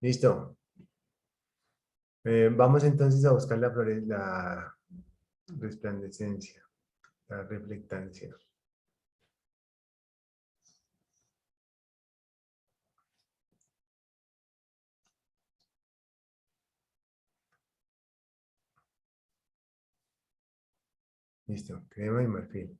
Listo. Vamos entonces a buscar la resplandecencia, la reflectancia. Listo, crema y marfil.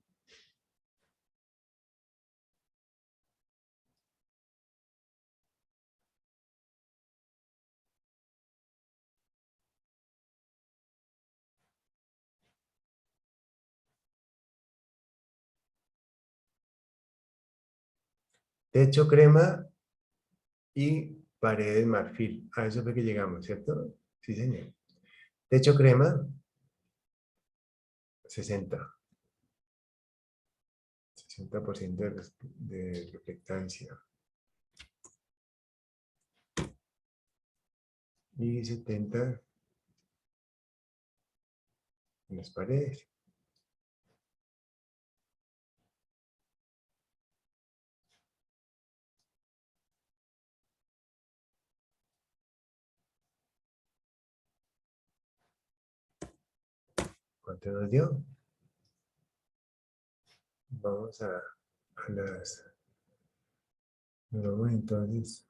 Techo crema y paredes marfil. A eso fue que llegamos, ¿cierto? Sí, señor. Techo crema, 60. 60% de reflectancia. Y 70 en las paredes. ¿Cuánto nos dio? Vamos a las... Vamos entonces.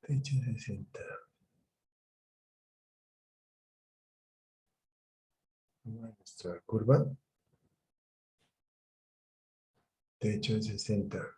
Techo 60. Nuestra curva. Techo 60.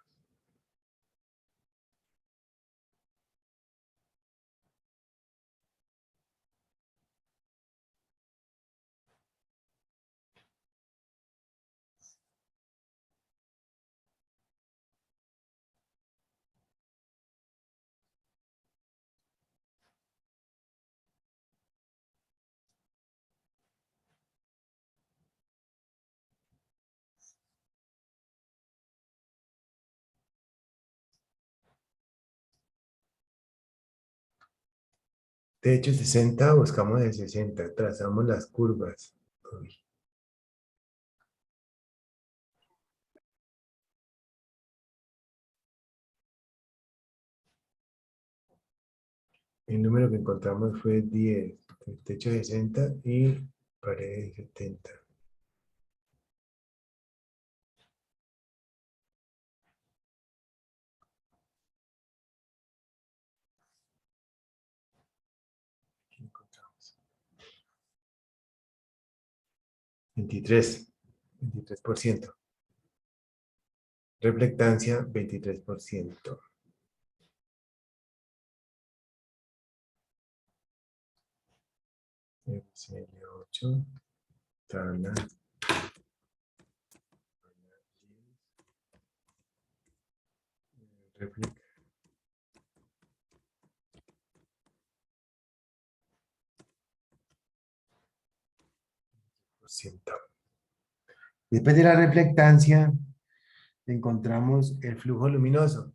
Techo 60, buscamos el 60. Trazamos las curvas. Uy. El número que encontramos fue 10. Techo 60 y pared 70. ¿Qué encontramos? 23. 23%. Reflectancia, 23%. FCL8. Tabla. Reflex. Por ciento. Después de la reflectancia, encontramos el flujo luminoso.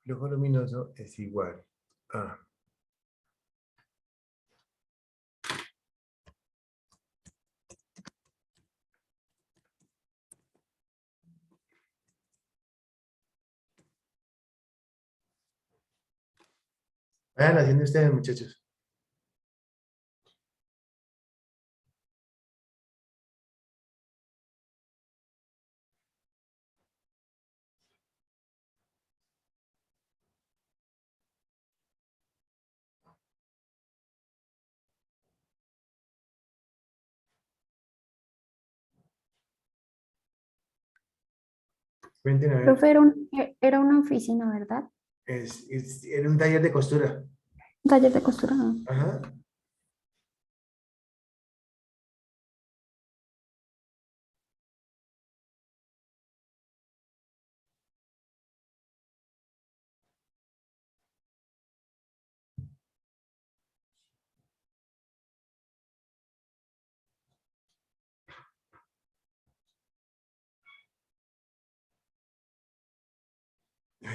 Flujo luminoso es igual a... Vayan haciendo ustedes, muchachos. Cuenten a ver. Profe, era una oficina, ¿verdad? Era un taller de costura. Un taller de costura. ¿No? Ajá.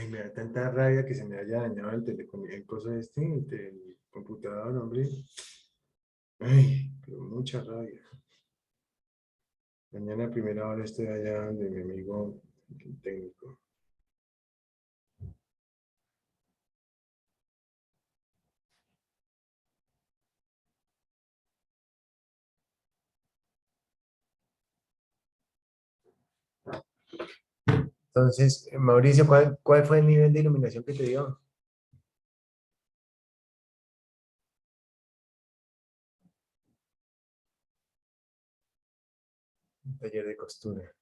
Ay, me da tanta rabia que se me haya dañado el teléfono, el coso este, el computador, hombre. Ay, pero mucha rabia. Mañana a primera hora estoy allá donde mi amigo el técnico. Entonces, Mauricio, ¿cuál fue el nivel de iluminación que te dio? Un taller de costura.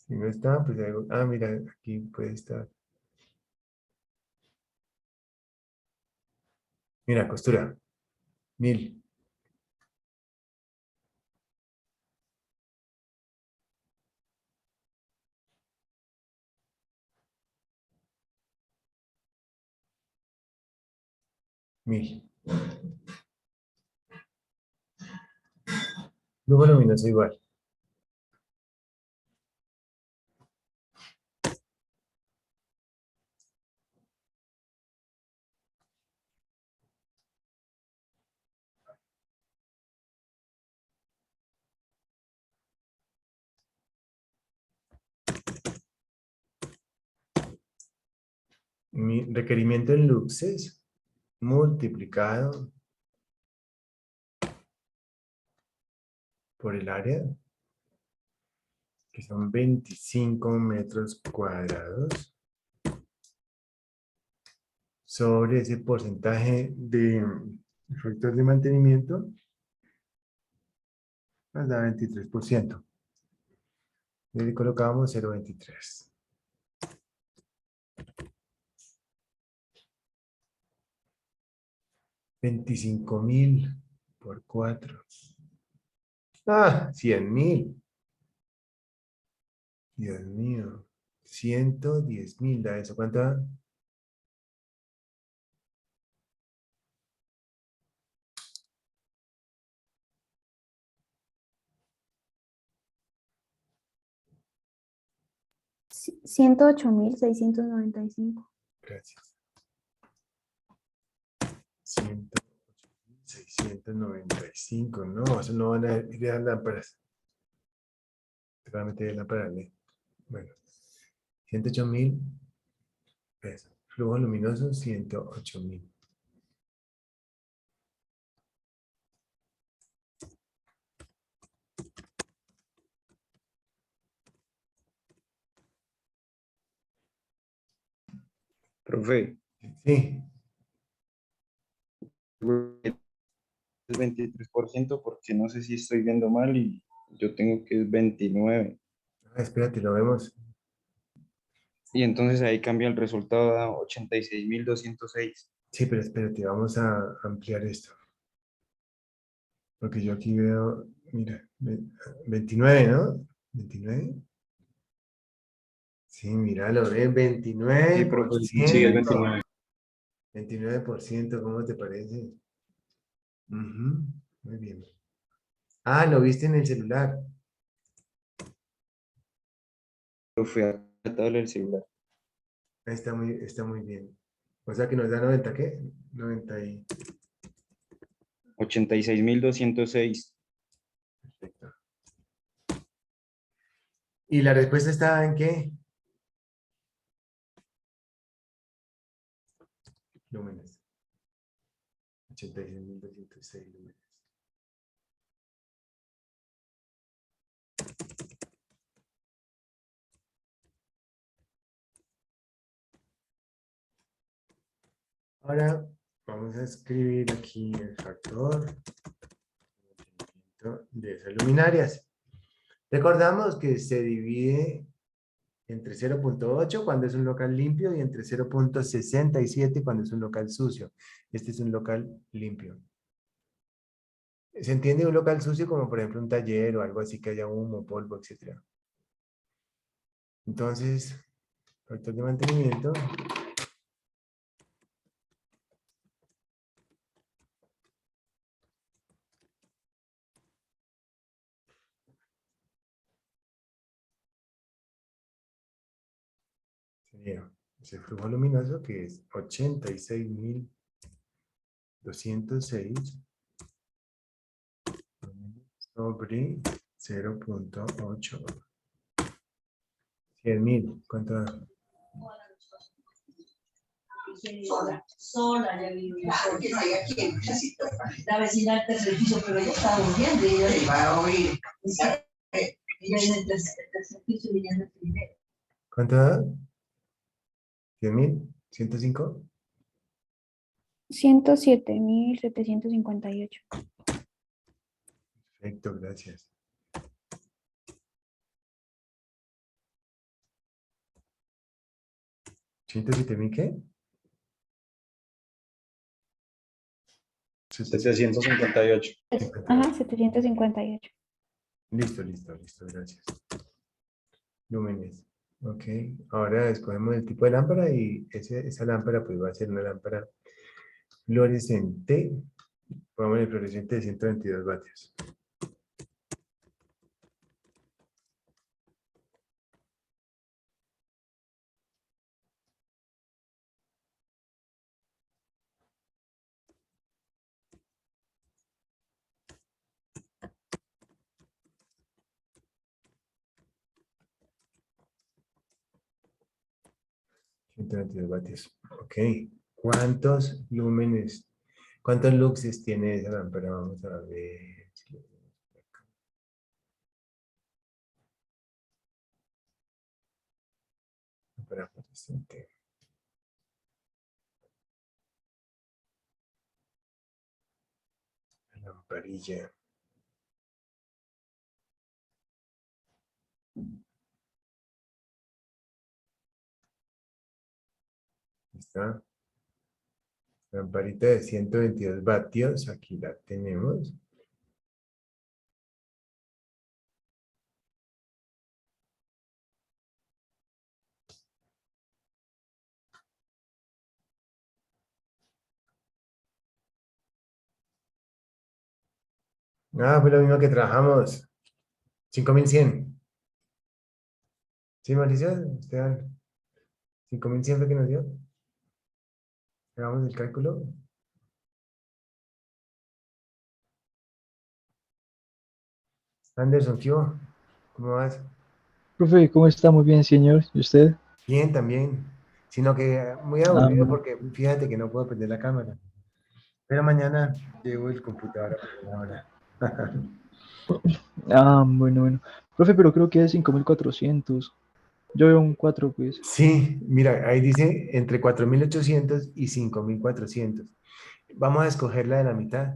Si no está, pues algo. Ah, mira, aquí puede estar. Mira, costura. 1000. Mil. Luego luminoso igual. Mi requerimiento en luxes multiplicado por el área, que son 25 metros cuadrados, sobre ese porcentaje de efectos de mantenimiento, nos da 23%. Y le colocamos 0,23. 25.000 por 4. Ah, 100.000. Dios mío. 110.000 da eso. ¿Cuánto da? Sí, 108.695. Gracias. 108.695. No, eso no van a ir a lámparas. Solamente de lámparas LED. Bueno, 108.000 pesos. Flujo luminoso, 108.000. Profe, Sí. es 23% porque no sé si estoy viendo mal y yo tengo que es 29. Ah, espérate, lo vemos. Y entonces ahí cambia el resultado a 86.206. Sí, pero espérate, vamos a ampliar esto. Porque yo aquí veo, mira, 29, ¿no? 29. Sí, míralo, ve, Sí, profe, sí, es 29%. 29. 29%, ¿cómo te parece? Ujú, muy bien. Ah, lo viste en el celular. Profe, a la tabla del celular. Está muy bien. O sea que nos da 90, ¿qué? 90 y... 86.206. Perfecto. ¿Y la respuesta está en qué? Lúmenes. 86.206 lúmenes. Ahora vamos a escribir aquí el factor de esas luminarias. Recordamos que se divide entre 0,8 cuando es un local limpio y entre 0,67 cuando es un local sucio. Este es un local limpio. Se entiende un local sucio como por ejemplo un taller o algo así que haya humo, polvo, etc. Entonces, factor de mantenimiento Sería ese flujo luminoso que es 86.206 sobre 0.8. 100.000. ¿Cuánto da? Sola, ya vivo yo sola. La vecina del tercer piso, pero ella estaba durmiendo y yo le iba a oír. Ella en el tercer piso y ella en el primero. ¿Cuánto da? 100.000. 105. 107.758. Perfecto, gracias. ¿107.000 qué? 758. Ajá, 758. Listo, listo, listo, gracias. Lúmenes. Ok, ahora escogemos el tipo de lámpara y esa lámpara pues va a ser una lámpara fluorescente. Pongamos el fluorescente de 122 vatios. vatios. Ok. ¿Cuántos lúmenes, cuántos luxes tiene esa lámpara? Vamos a ver. Lámpara fluorescente. La lamparilla. ¿Está? Lamparita de 122 vatios. Aquí la tenemos. Ah, fue lo mismo que trabajamos. 5.100. ¿Sí, Mauricio? Esteban. 5.100 fue que nos dio. Hagamos el cálculo. Anderson, ¿qué hubo? ¿Cómo vas? Profe, ¿cómo está? Muy bien, señor. ¿Y usted? Bien, también. Sino que muy Ah, aburrido bueno. porque fíjate que no puedo prender la cámara. Pero mañana llevo el computador a primera hora. Bueno, bueno. Profe, pero creo que es 5.400. Yo veo un 4, pues. Sí, mira, ahí dice entre 4.800 y 5.400. Vamos a escoger la de la mitad.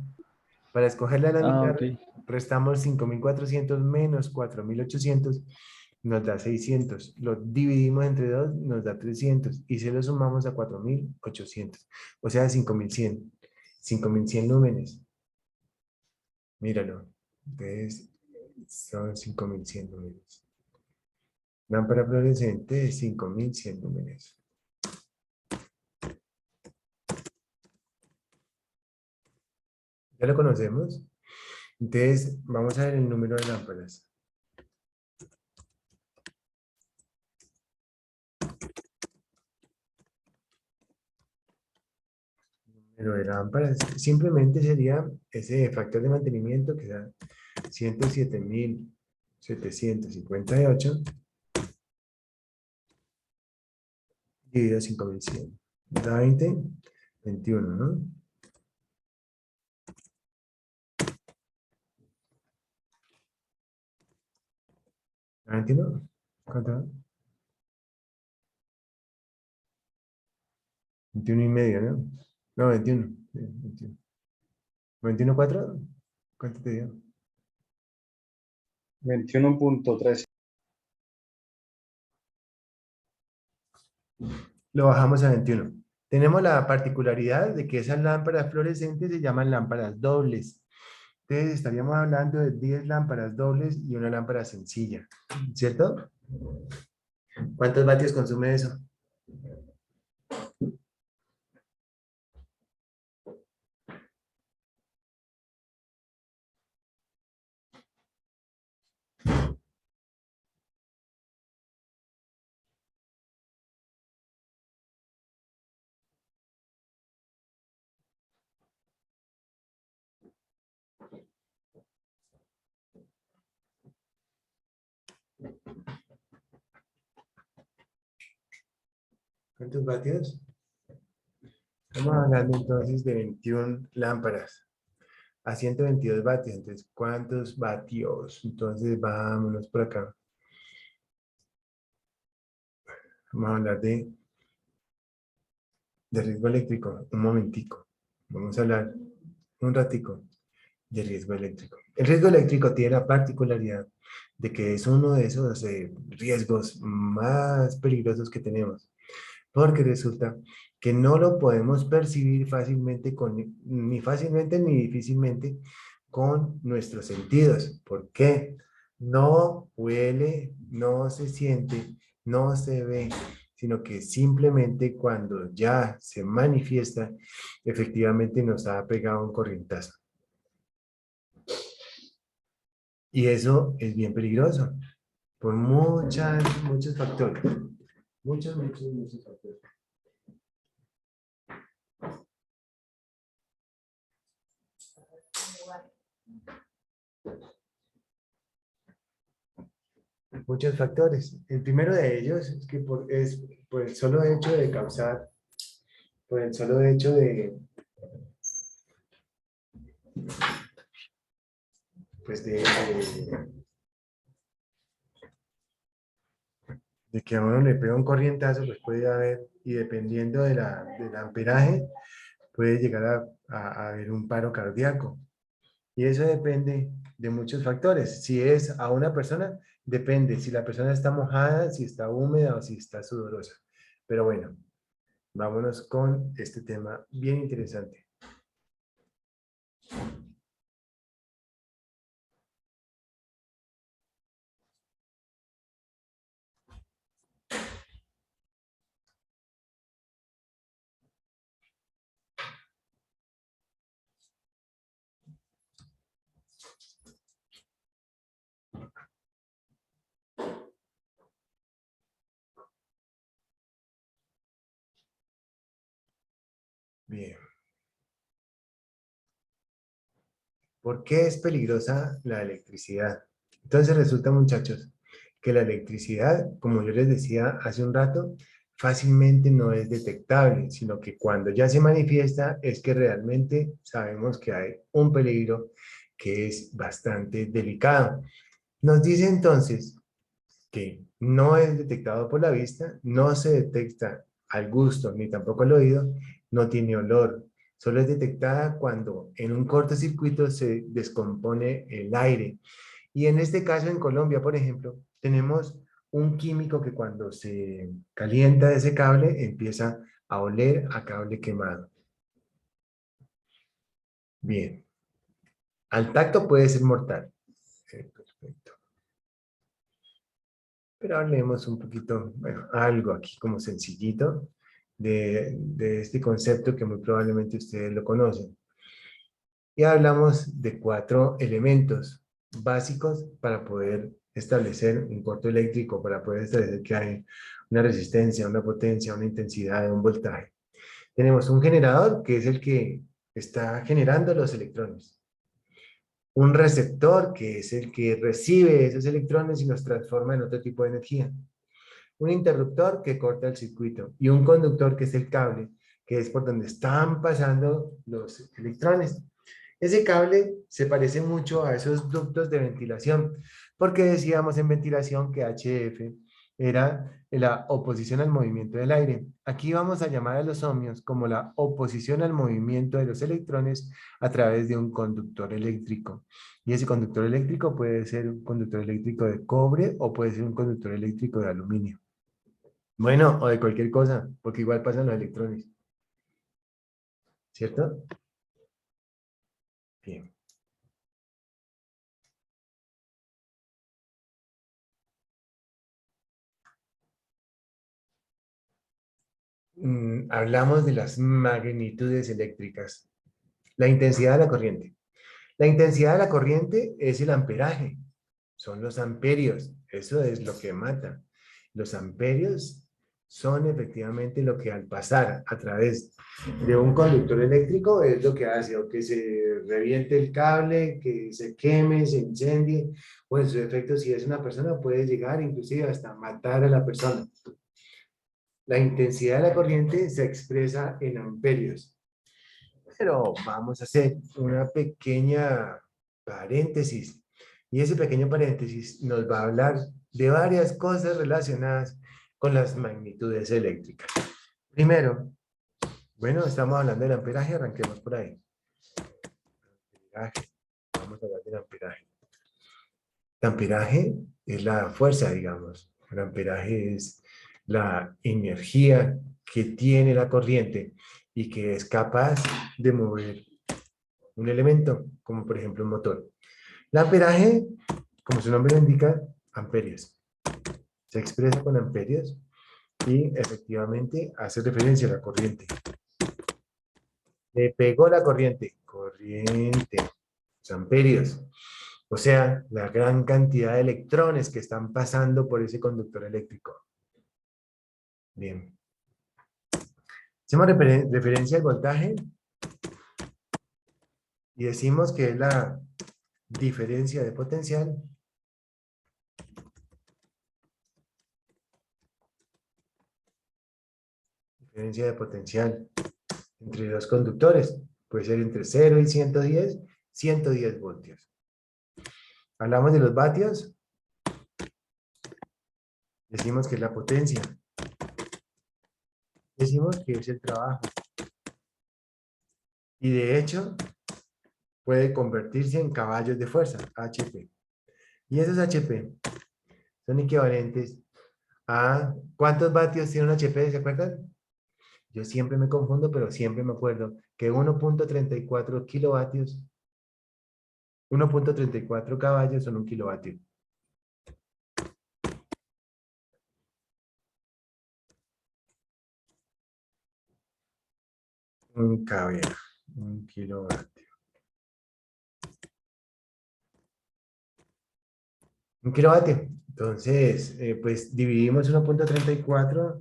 Para escoger la de la mitad, Ok. restamos 5.400 menos 4.800, nos da 600. Lo dividimos entre 2, nos da 300. Y se lo sumamos a 4.800. O sea, 5.100. 5.100 lúmenes. Míralo. Entonces, son 5.100 lúmenes. Lámpara fluorescente de 5.100 lúmenes. ¿Ya lo conocemos? Entonces, vamos a ver el número de lámparas. Número de lámparas simplemente sería ese factor de mantenimiento que da 107.758 dividido 5.100. Da 20, 21, ¿no? ¿Da 21? ¿Cuánto da? 21 y medio, ¿no? No, 21. Sí, 21. ¿21.4? ¿Cuánto te dio? 21.13. Lo bajamos a 21. Tenemos la particularidad de que esas lámparas fluorescentes se llaman lámparas dobles. Entonces estaríamos hablando de 10 lámparas dobles y una lámpara sencilla, ¿cierto? ¿Cuántos vatios consume eso? ¿Cuántos vatios? Estamos hablando entonces de 21 lámparas a 122 vatios. Entonces, ¿cuántos vatios? Entonces, vámonos por acá. Vamos a hablar de riesgo eléctrico. Un momentico. Vamos a hablar un ratico de riesgo eléctrico. El riesgo eléctrico tiene la particularidad de que es uno de esos riesgos más peligrosos que tenemos, porque resulta que no lo podemos percibir fácilmente, ni fácilmente ni difícilmente con nuestros sentidos. ¿Por qué? No huele, no se siente, no se ve, sino que simplemente cuando ya se manifiesta, efectivamente nos ha pegado un corrientazo. Y eso es bien peligroso, por muchos factores. Muchos factores. Muchos factores. El primero de ellos es que es por el solo hecho de causar, por el solo hecho pues de que a uno le pega un corrientazo, pues puede haber, y dependiendo del amperaje, puede llegar a haber un paro cardíaco. Y eso depende de muchos factores. Si es a una persona, depende si la persona está mojada, si está húmeda o si está sudorosa. Pero bueno, vámonos con este tema bien interesante. Bien. ¿Por qué es peligrosa la electricidad? Entonces resulta, muchachos, que la electricidad, como yo les decía hace un rato, fácilmente no es detectable, sino que cuando ya se manifiesta es que realmente sabemos que hay un peligro que es bastante delicado. Nos dice entonces que no es detectado por la vista, no se detecta al gusto ni tampoco al oído, no tiene olor, solo es detectada cuando en un cortocircuito se descompone el aire. Y en este caso en Colombia, por ejemplo, tenemos un químico que cuando se calienta ese cable empieza a oler a cable quemado. Bien. Al tacto puede ser mortal. Perfecto. Pero hablemos un poquito, bueno, algo aquí como sencillito de este concepto que muy probablemente ustedes lo conocen. Y hablamos de 4 elementos básicos para poder establecer un corto eléctrico, para poder establecer que hay una resistencia, una potencia, una intensidad, un voltaje. Tenemos un generador, que es el que está generando los electrones. Un receptor, que es el que recibe esos electrones y los transforma en otro tipo de energía. Un interruptor que corta el circuito y un conductor que es el cable, que es por donde están pasando los electrones. Ese cable se parece mucho a esos ductos de ventilación, porque decíamos en ventilación que HF era la oposición al movimiento del aire. Aquí vamos a llamar a los ohmios como la oposición al movimiento de los electrones a través de un conductor eléctrico. Y ese conductor eléctrico puede ser un conductor eléctrico de cobre o puede ser un conductor eléctrico de aluminio. Bueno, o de cualquier cosa, porque igual pasan los electrones. ¿Cierto? Bien. Hablamos de las magnitudes eléctricas. La intensidad de la corriente. La intensidad de la corriente es el amperaje. Son los amperios. Eso es lo que mata. Los amperios son efectivamente lo que al pasar a través de un conductor eléctrico es lo que hace o que se reviente el cable, que se queme, se incendie, o en su efecto si es una persona puede llegar inclusive hasta matar a la persona. La intensidad de la corriente se expresa en amperios. Pero vamos a hacer una pequeña paréntesis. Y ese pequeño paréntesis nos va a hablar de varias cosas relacionadas con las magnitudes eléctricas. Primero, bueno, estamos hablando del amperaje, arranquemos por ahí. Amperaje. Vamos a hablar del amperaje. El amperaje es la fuerza, digamos. El amperaje es la energía que tiene la corriente y que es capaz de mover un elemento, como por ejemplo un motor. El amperaje, como su nombre lo indica, amperios. Se expresa con amperios y efectivamente hace referencia a la corriente. Le pegó la corriente. Corriente. Los amperios. O sea, la gran cantidad de electrones que están pasando por ese conductor eléctrico. Bien. Hacemos referencia al voltaje y decimos que es la diferencia de potencial entre dos conductores. Puede ser entre 0 y 110 voltios. Hablamos de los vatios. Decimos que es la potencia. Decimos que es el trabajo. Y de hecho, puede convertirse en caballos de fuerza, HP. Y esos HP son equivalentes a... ¿Cuántos vatios tiene un HP? ¿Se acuerdan? Yo siempre me confundo, pero siempre me acuerdo que 1.34 kilovatios, 1.34 caballos son un kilovatio. Un kVA, un kilovatio. Un kilovatio. Entonces, pues dividimos 1.34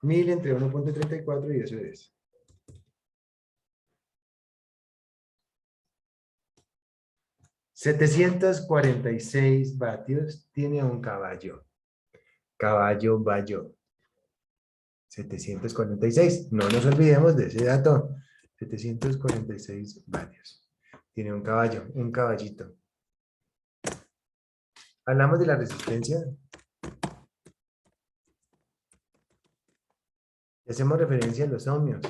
mil entre 1.34 y eso es 746 vatios tiene un caballo. Caballo, vallo. 746. No nos olvidemos de ese dato. 746 vatios. Tiene un caballo, un caballito. Hablamos de la resistencia. Y hacemos referencia a los ohmios.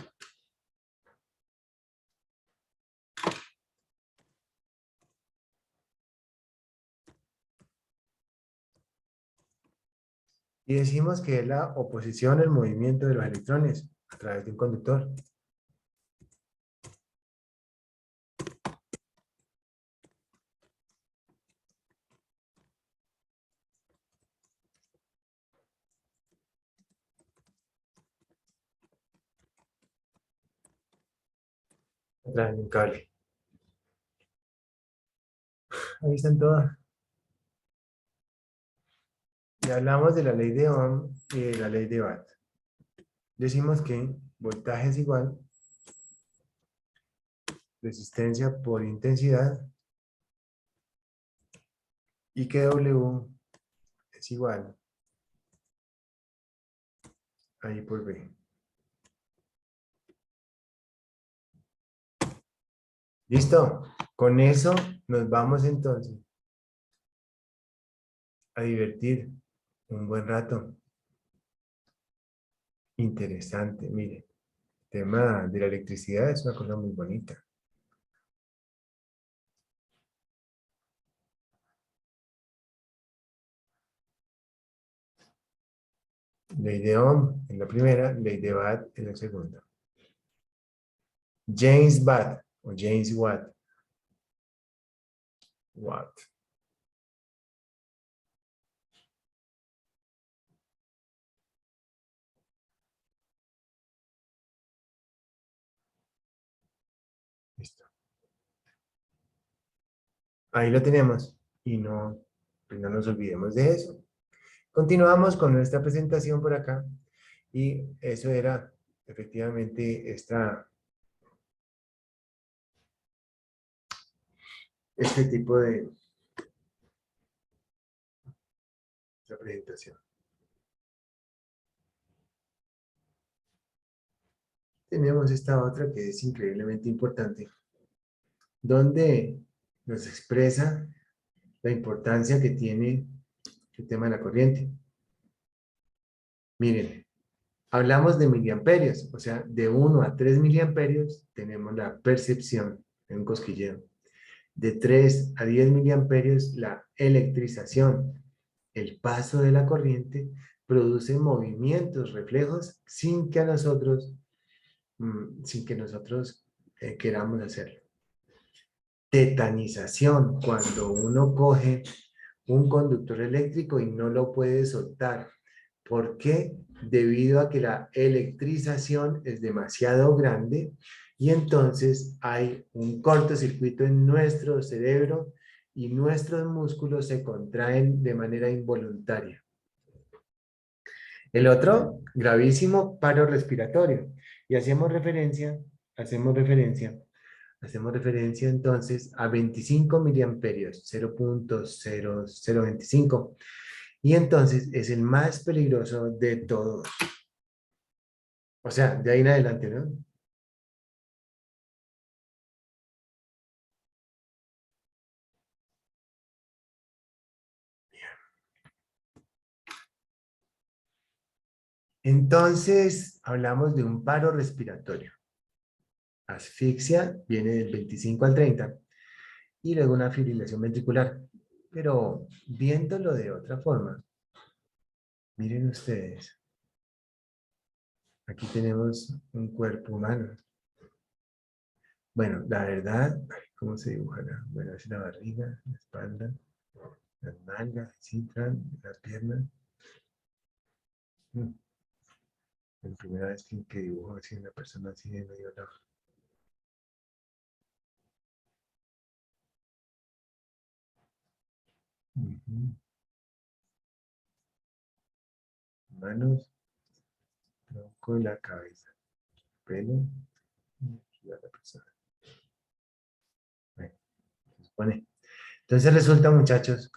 Y decimos que es la oposición al movimiento de los electrones a través de un conductor. A través de un cable. Ahí están todas. Y hablamos de la ley de Ohm y de la ley de Watt. Decimos que voltaje es igual resistencia por intensidad y que W es igual a I por B. ¿Listo? Con eso nos vamos entonces a divertir un buen rato. Interesante, mire. El tema de la electricidad es una cosa muy bonita. Ley de Ohm en la primera, ley de Watt en la segunda. James Watt o James Watt. Watt. Listo. Ahí lo tenemos. Y no, pues no nos olvidemos de eso. Continuamos con nuestra presentación por acá. Y eso era efectivamente este tipo de presentación. tenemos esta otra que es increíblemente importante, donde nos expresa la importancia que tiene el tema de la corriente. Miren, hablamos de miliamperios, o sea, de 1 a 3 miliamperios tenemos la percepción en un cosquilleo. De 3 a 10 miliamperios la electrización. El paso de la corriente produce movimientos, reflejos, sin que nosotros queramos hacerlo. Tetanización, cuando uno coge un conductor eléctrico y no lo puede soltar. ¿Por qué? Debido a que la electrización es demasiado grande y entonces hay un cortocircuito en nuestro cerebro y nuestros músculos se contraen de manera involuntaria. El otro, gravísimo, paro respiratorio. Y hacemos referencia entonces a 25 miliamperios, 0.0025. Y entonces es el más peligroso de todos. O sea, de ahí en adelante, ¿no? Entonces, hablamos de un paro respiratorio. Asfixia viene del 25 al 30 y luego una fibrilación ventricular. Pero viéndolo de otra forma, miren ustedes, aquí tenemos un cuerpo humano. Bueno, la verdad, ¿cómo se dibujará? Bueno, es la barriga, la espalda, las nalgas, el cinturón, las piernas. La primera vez que dibujo así una persona así de medio lado. Manos, tronco y la cabeza. Pelo. Y aquí va la persona. Bueno, se supone. Entonces resulta, muchachos,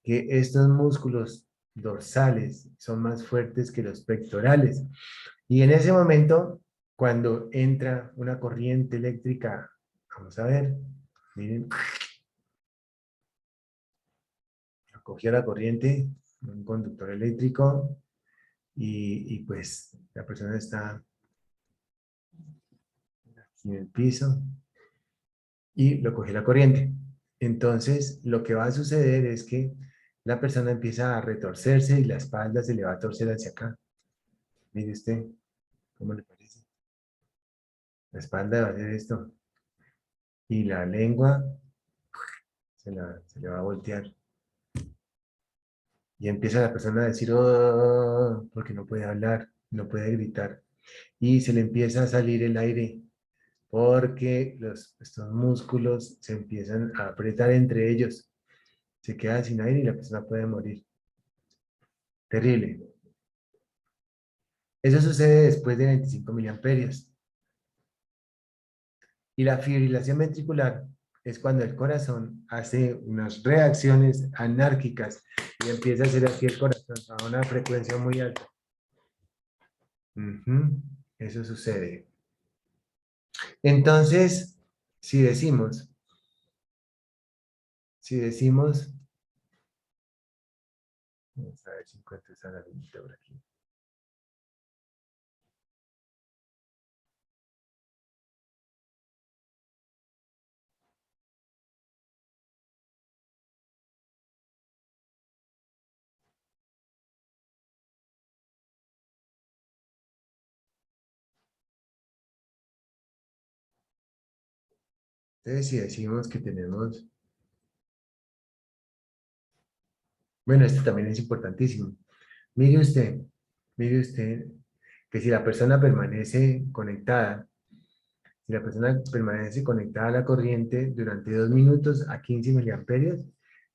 que estos músculos dorsales son más fuertes que los pectorales. Y en ese momento, cuando entra una corriente eléctrica, vamos a ver, miren, cogió la corriente, un conductor eléctrico, y pues la persona está aquí en el piso, y lo cogió la corriente. Entonces, lo que va a suceder es que la persona empieza a retorcerse y la espalda se le va a torcer hacia acá. Mire usted, ¿cómo le parece? La espalda va a hacer esto. Y la lengua se le va a voltear. Y empieza la persona a decir, oh, porque no puede hablar, no puede gritar. Y se le empieza a salir el aire, porque estos músculos se empiezan a apretar entre ellos. Se queda sin aire y la persona puede morir. Terrible. Eso sucede después de 25 miliamperios. Y la fibrilación ventricular es cuando el corazón hace unas reacciones anárquicas y empieza a hacer aquí el corazón a una frecuencia muy alta. Eso sucede. Entonces, si decimos, vamos a ver si encuentro esa lagunita por aquí. Entonces, si decimos que tenemos, bueno, esto también es importantísimo. Mire usted que si la persona permanece conectada, a la corriente durante 2 minutos a 15 miliamperios,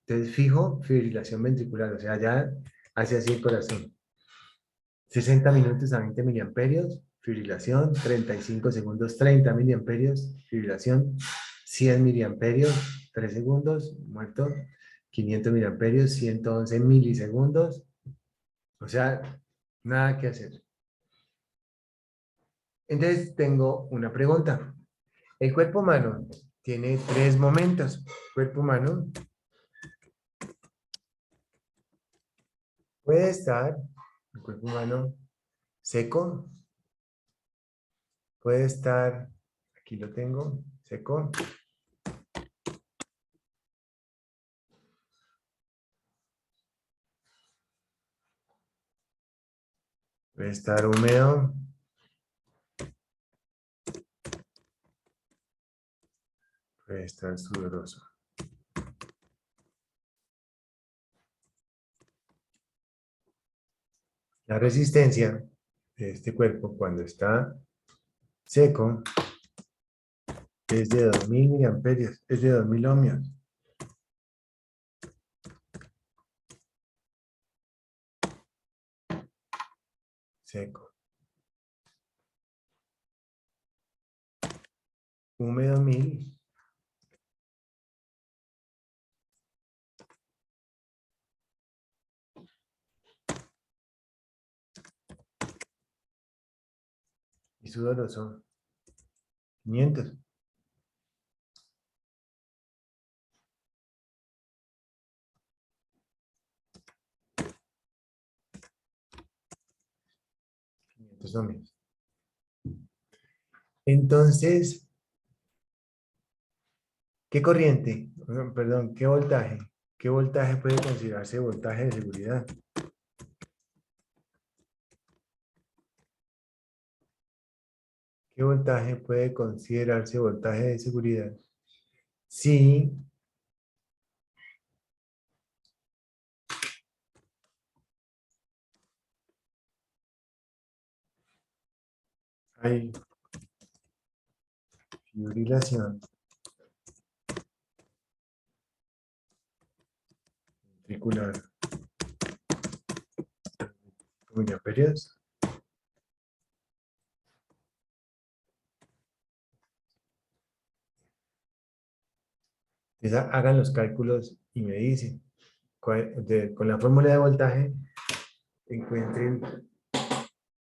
entonces fijo fibrilación ventricular, o sea, ya hace así el corazón. 60 minutos a 20 miliamperios, fibrilación, 35 segundos, 30 miliamperios, fibrilación, 100 miliamperios, 3 segundos, muerto, 500 miliamperios, 111 milisegundos, o sea, nada que hacer. Entonces tengo una pregunta. El cuerpo humano tiene 3 momentos. El cuerpo humano puede estar, el cuerpo humano seco, puede estar, aquí lo tengo, seco, puede estar húmedo, puede estar sudoroso. La resistencia de este cuerpo cuando está seco es de 2000 miliamperios, es de 2000 ohmios. Seco. Húmedo 1000. Y sudoroso 500. Ohmios. Entonces, ¿qué corriente? Perdón, ¿qué voltaje? ¿Qué voltaje puede considerarse voltaje de seguridad? ¿Qué voltaje puede considerarse voltaje de seguridad? Si hay fibrilación ventricular miliamperios, hagan los cálculos y me dicen, con la fórmula de voltaje, encuentren,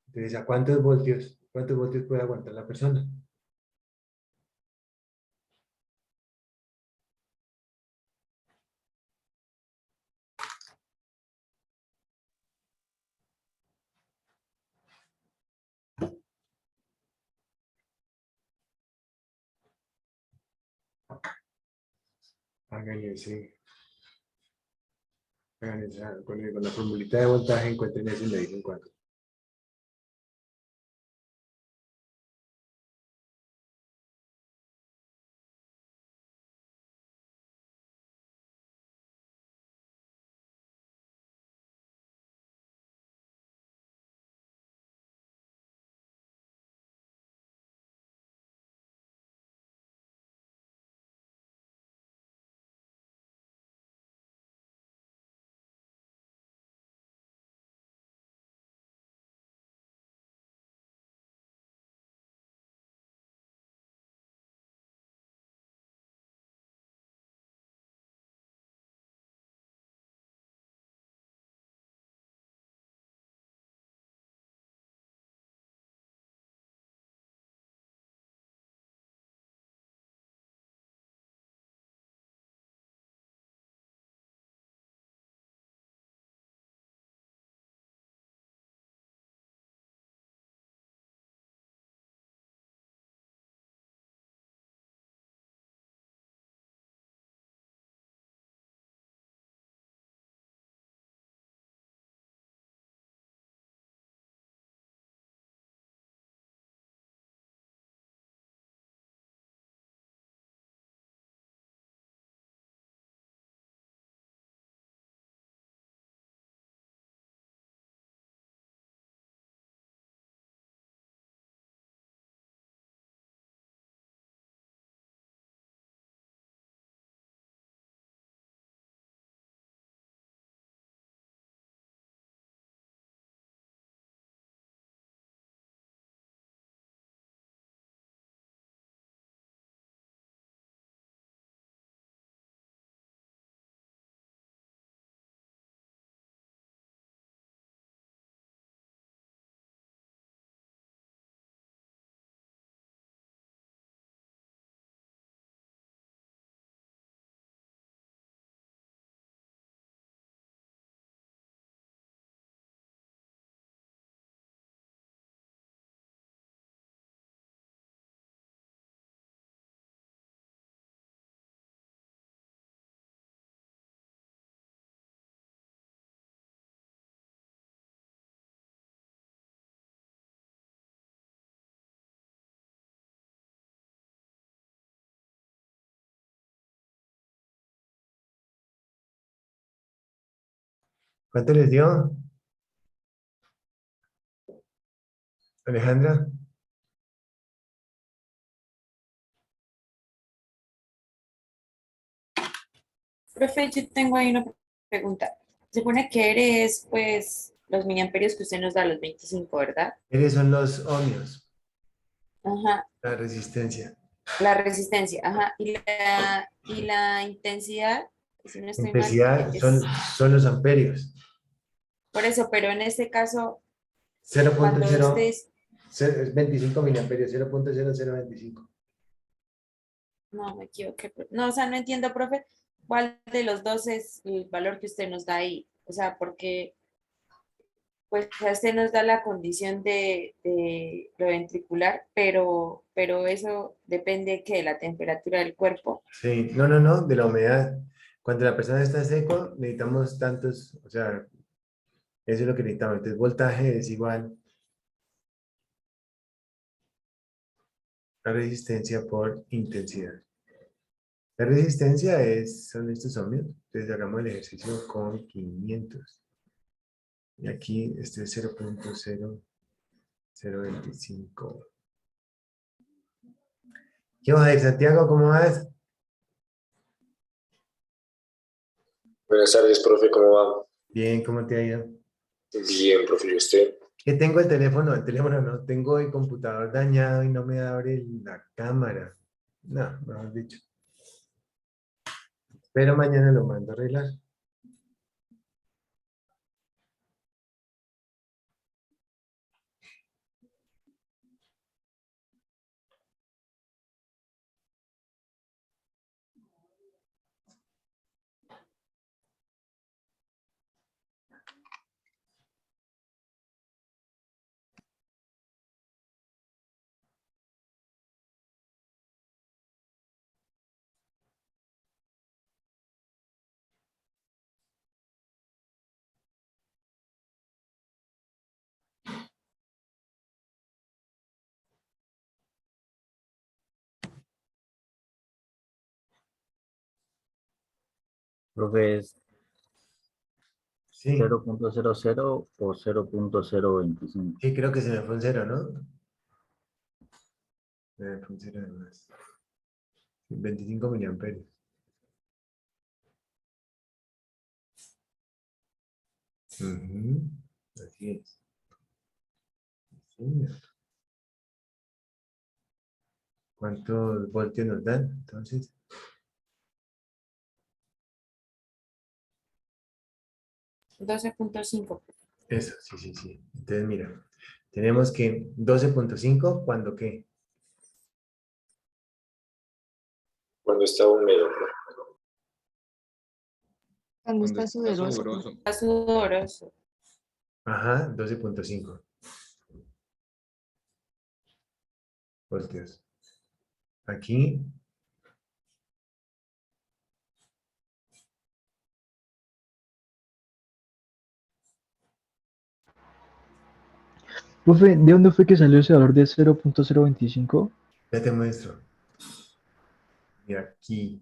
entonces, ¿a cuántos voltios puede aguantar la persona? Hagan ese, con la formulita de voltaje, encuentren eso y me dicen cuánto. ¿Cuánto les dio, Alejandra? Profe, yo tengo ahí una pregunta. Se supone que eres, pues, los miliamperios que usted nos da, los 25, ¿verdad? Esos son los ohmios, Ajá, la resistencia. la resistencia, ajá. Y la intensidad, si no estoy mal, Intensidad son los amperios. por eso, pero en este caso, cuando 0.0, ustedes, es 25 miliamperios, 0.0025. no, me equivoqué, no, o sea, no entiendo, profe, cuál de los dos es el valor que usted nos da ahí. O sea, porque, pues, a usted nos da la condición de lo ventricular, pero eso depende que de la temperatura del cuerpo. Sí, no, de la humedad. Cuando la persona está seco, necesitamos tantos, o sea, eso es lo que necesitamos. Entonces, voltaje es igual a resistencia por intensidad. La resistencia son estos ohmios. Entonces, hagamos el ejercicio con 500. Y aquí este es 0.0025. ¿Qué onda, Santiago? ¿Cómo vas? Buenas tardes, profe, ¿cómo va? Bien, ¿cómo te ha ido? Bien, profe, ¿y usted? Que tengo el teléfono no, tengo el computador dañado y no me abre la cámara. No, mejor dicho. Pero mañana lo mando a arreglar. Profe, ¿es Sí, 0.00 o 0.025? sí, creo que se me fue un cero, ¿no? Se me fue un cero además. 25 miliamperios. Ujú, así es. Sí, ¿cuántos voltios nos dan? Entonces, 12.5. eso, sí. Entonces, mira, tenemos que 12.5, ¿cuándo qué? Cuando está húmedo, profe. Cuando está sudoroso. Está sudoroso. Ajá, 12.5 voltios. Aquí, Profe, ¿de dónde fue que salió ese valor de 0.025? ya te muestro. Y aquí,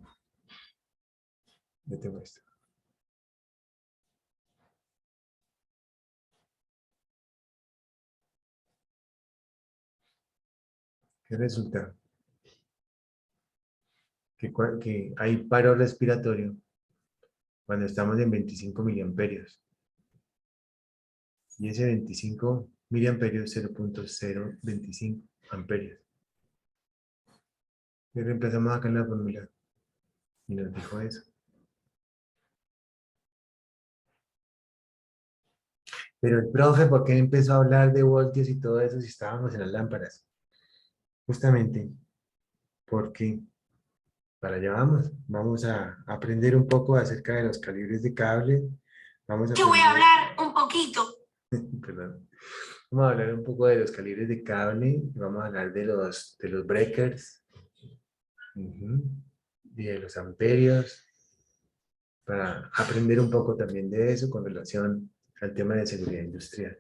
ya te muestro. ¿Qué resulta? Que hay paro respiratorio cuando estamos en 25 miliamperios. Y ese 25 miliamperios es 0.025 amperios. Y reemplazamos acá en la fórmula y nos dijo eso. Pero el profe, ¿por qué empezó a hablar de voltios y todo eso si estábamos en las lámparas? Justamente porque para allá vamos a aprender un poco acerca de los calibres de cable. Vamos a Yo voy a aprender, hablar un poquito. perdón, vamos a hablar un poco de los calibres de cable, vamos a hablar de los breakers, ujú, y de los amperios, para aprender un poco también de eso con relación al tema de seguridad industrial.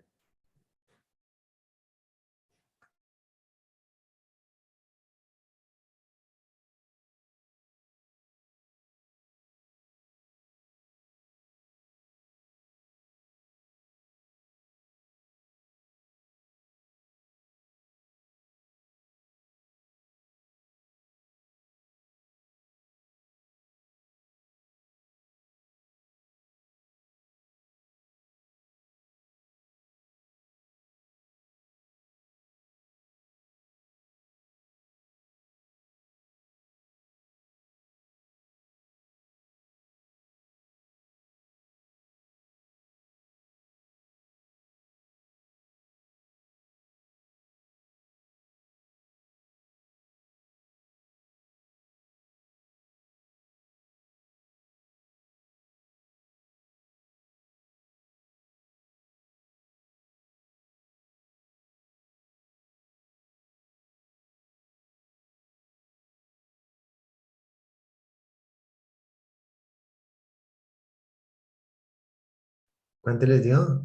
¿Cuánto les dio?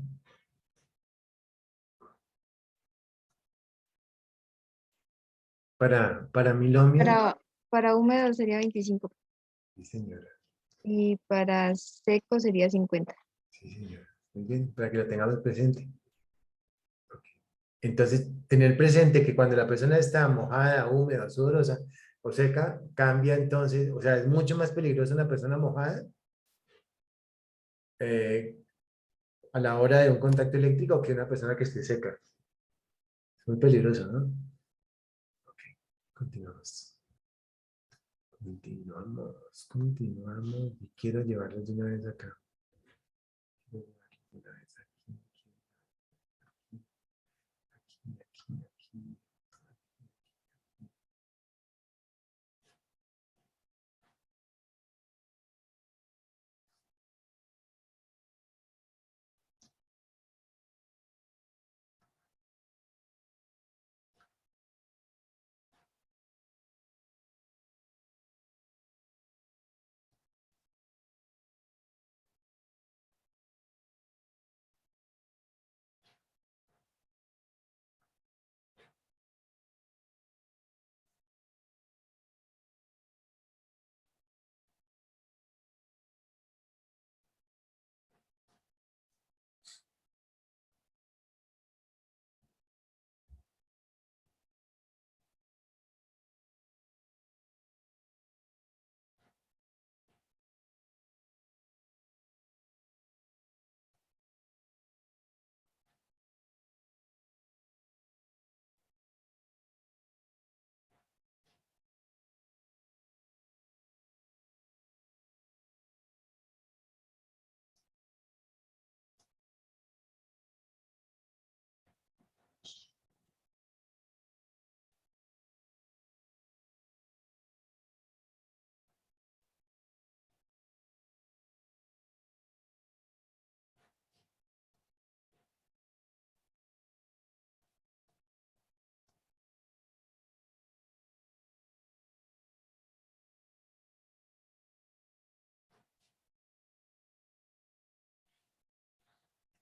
Para Milomio. Para húmedo sería 25 Sí, señora. y para seco sería 50. Sí, señora. Muy bien, para que lo tengamos presente. Entonces, tener presente que cuando la persona está mojada, húmeda, sudorosa o seca, cambia entonces, o sea, es mucho más peligrosa una persona mojada eh, a la hora de un contacto eléctrico que una persona que esté seca. Es muy peligroso, ¿no? Ok, continuamos. Continuamos. Y quiero llevarlos de una vez acá. Quiero llevarlos de una vez aquí, aquí.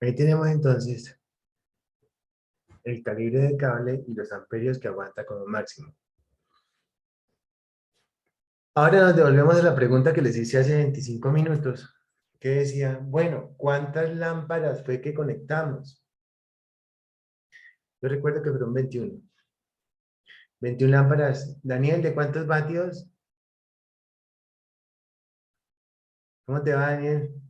Ahí tenemos entonces el calibre del cable y los amperios que aguanta como máximo. Ahora nos devolvemos a la pregunta que les hice hace 25 minutos, que decía, bueno, ¿cuántas lámparas fue que conectamos? Yo recuerdo que fueron 21. 21 lámparas. Daniel, ¿de cuántos vatios? ¿Cómo te va, Daniel?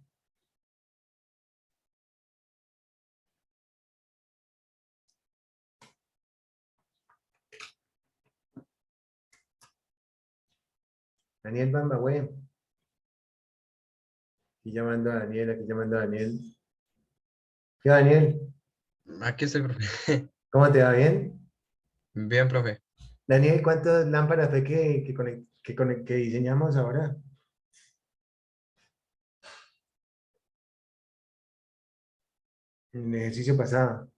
Daniel Bambagüe. Aquí llamando a Daniel, aquí llamando a Daniel. ¿Qué, Daniel? Aquí estoy, profe. ¿Cómo te va? ¿Bien? Bien, profe. Daniel, ¿cuántas lámparas fue que diseñamos ahora? En el ejercicio pasado.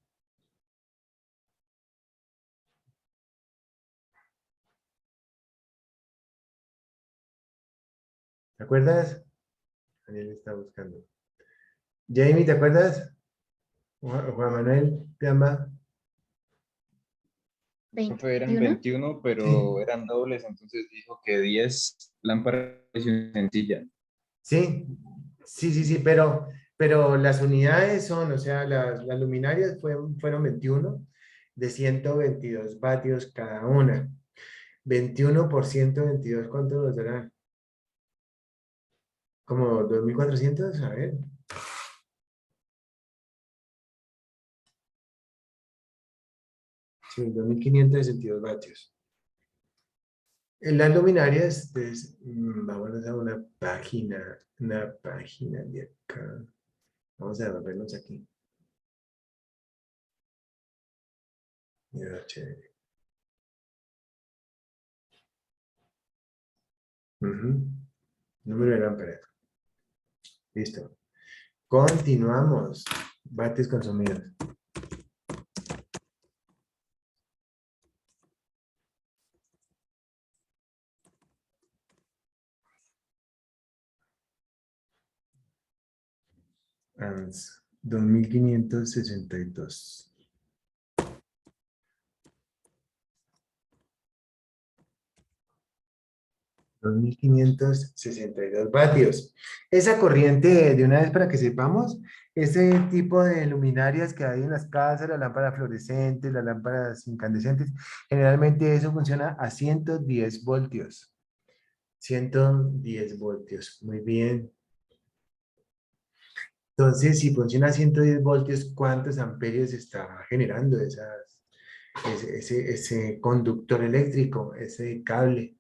¿Te acuerdas? Daniel está buscando. Jamie, ¿te acuerdas? Juan Manuel, Gamba. Profe, eran 21. 21, pero eran dobles, entonces dijo que 10 lámparas y una sencilla. Sí, sí, pero las unidades son, o sea, las luminarias fueron 21 de 122 vatios cada una. 21 por 122, ¿cuánto nos dará? ¿Como 2.400? A ver. Sí, 2.562 vatios. En las luminarias, pues, vamos a una página de acá. Vamos a vernos aquí. Ya, chévere. Número de lámparas. Listo. Continuamos. Vatios consumidos. ANS. 2562. 2562 vatios. Esa corriente, de una vez para que sepamos, ese tipo de luminarias que hay en las casas, las lámparas fluorescentes, las lámparas incandescentes, generalmente eso funciona a 110 voltios. 110 voltios, muy bien. Entonces, si funciona a 110 voltios, ¿cuántos amperios está generando ese conductor eléctrico, ese cable?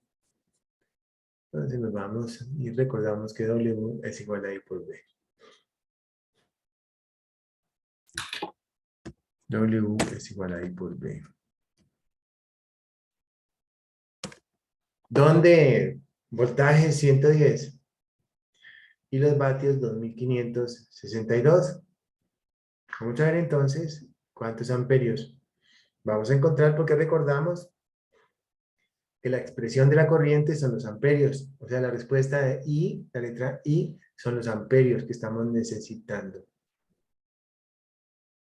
Entonces nos vamos y recordamos que W es igual a I por B. W es igual a I por B. ¿Dónde? Voltaje 110. Y los vatios 2562. Vamos a ver entonces cuántos amperios vamos a encontrar, porque recordamos que la expresión de la corriente son los amperios. O sea, la respuesta de I, la letra I, son los amperios que estamos necesitando.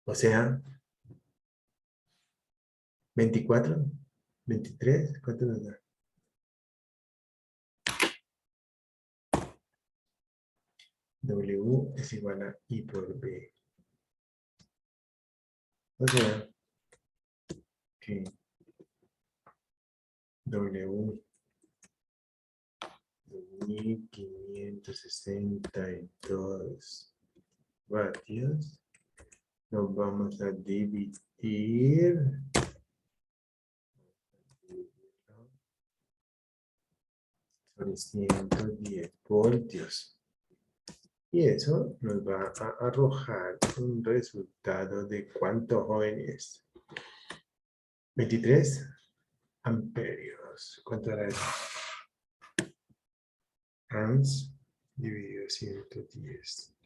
O sea, 24, 23, ¿cuánto nos da? W es igual a I por B. O sea, que W 2562 vatios nos vamos a dividir sobre 110 voltios. Y eso nos va a arrojar un resultado de ¿cuánto, jóvenes? 23 amperios. ¿Cuánto era eso? Amps dividido 110.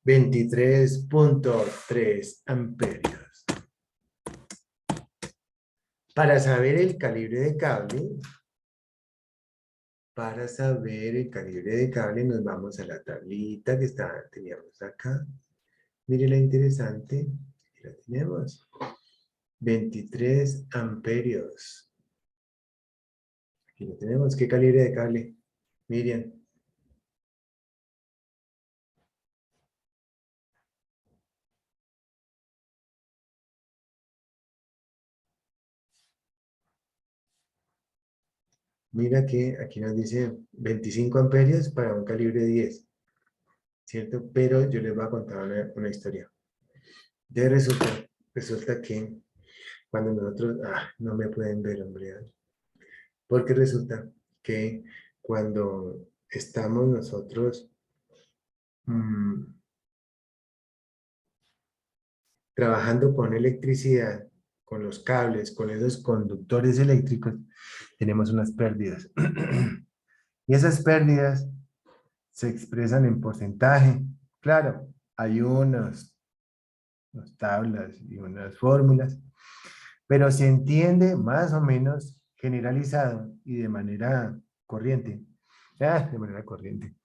23.3 amperios. Para saber el calibre de cable, nos vamos a la tablita que teníamos acá. Mire la interesante. Aquí la tenemos. 23 amperios. Aquí lo tenemos. ¿Qué calibre de cable? Miriam. Mira que aquí nos dice 25 amperios para un calibre 10. ¿Cierto? Pero yo les voy a contar una historia. Resulta que cuando nosotros... no me pueden ver, hombre. Porque resulta que cuando estamos nosotros trabajando con electricidad, con los cables, con esos conductores eléctricos, tenemos unas pérdidas. Y esas pérdidas se expresan en porcentaje. Claro, hay unas tablas y unas fórmulas, pero se entiende más o menos generalizado y de manera corriente. De manera corriente.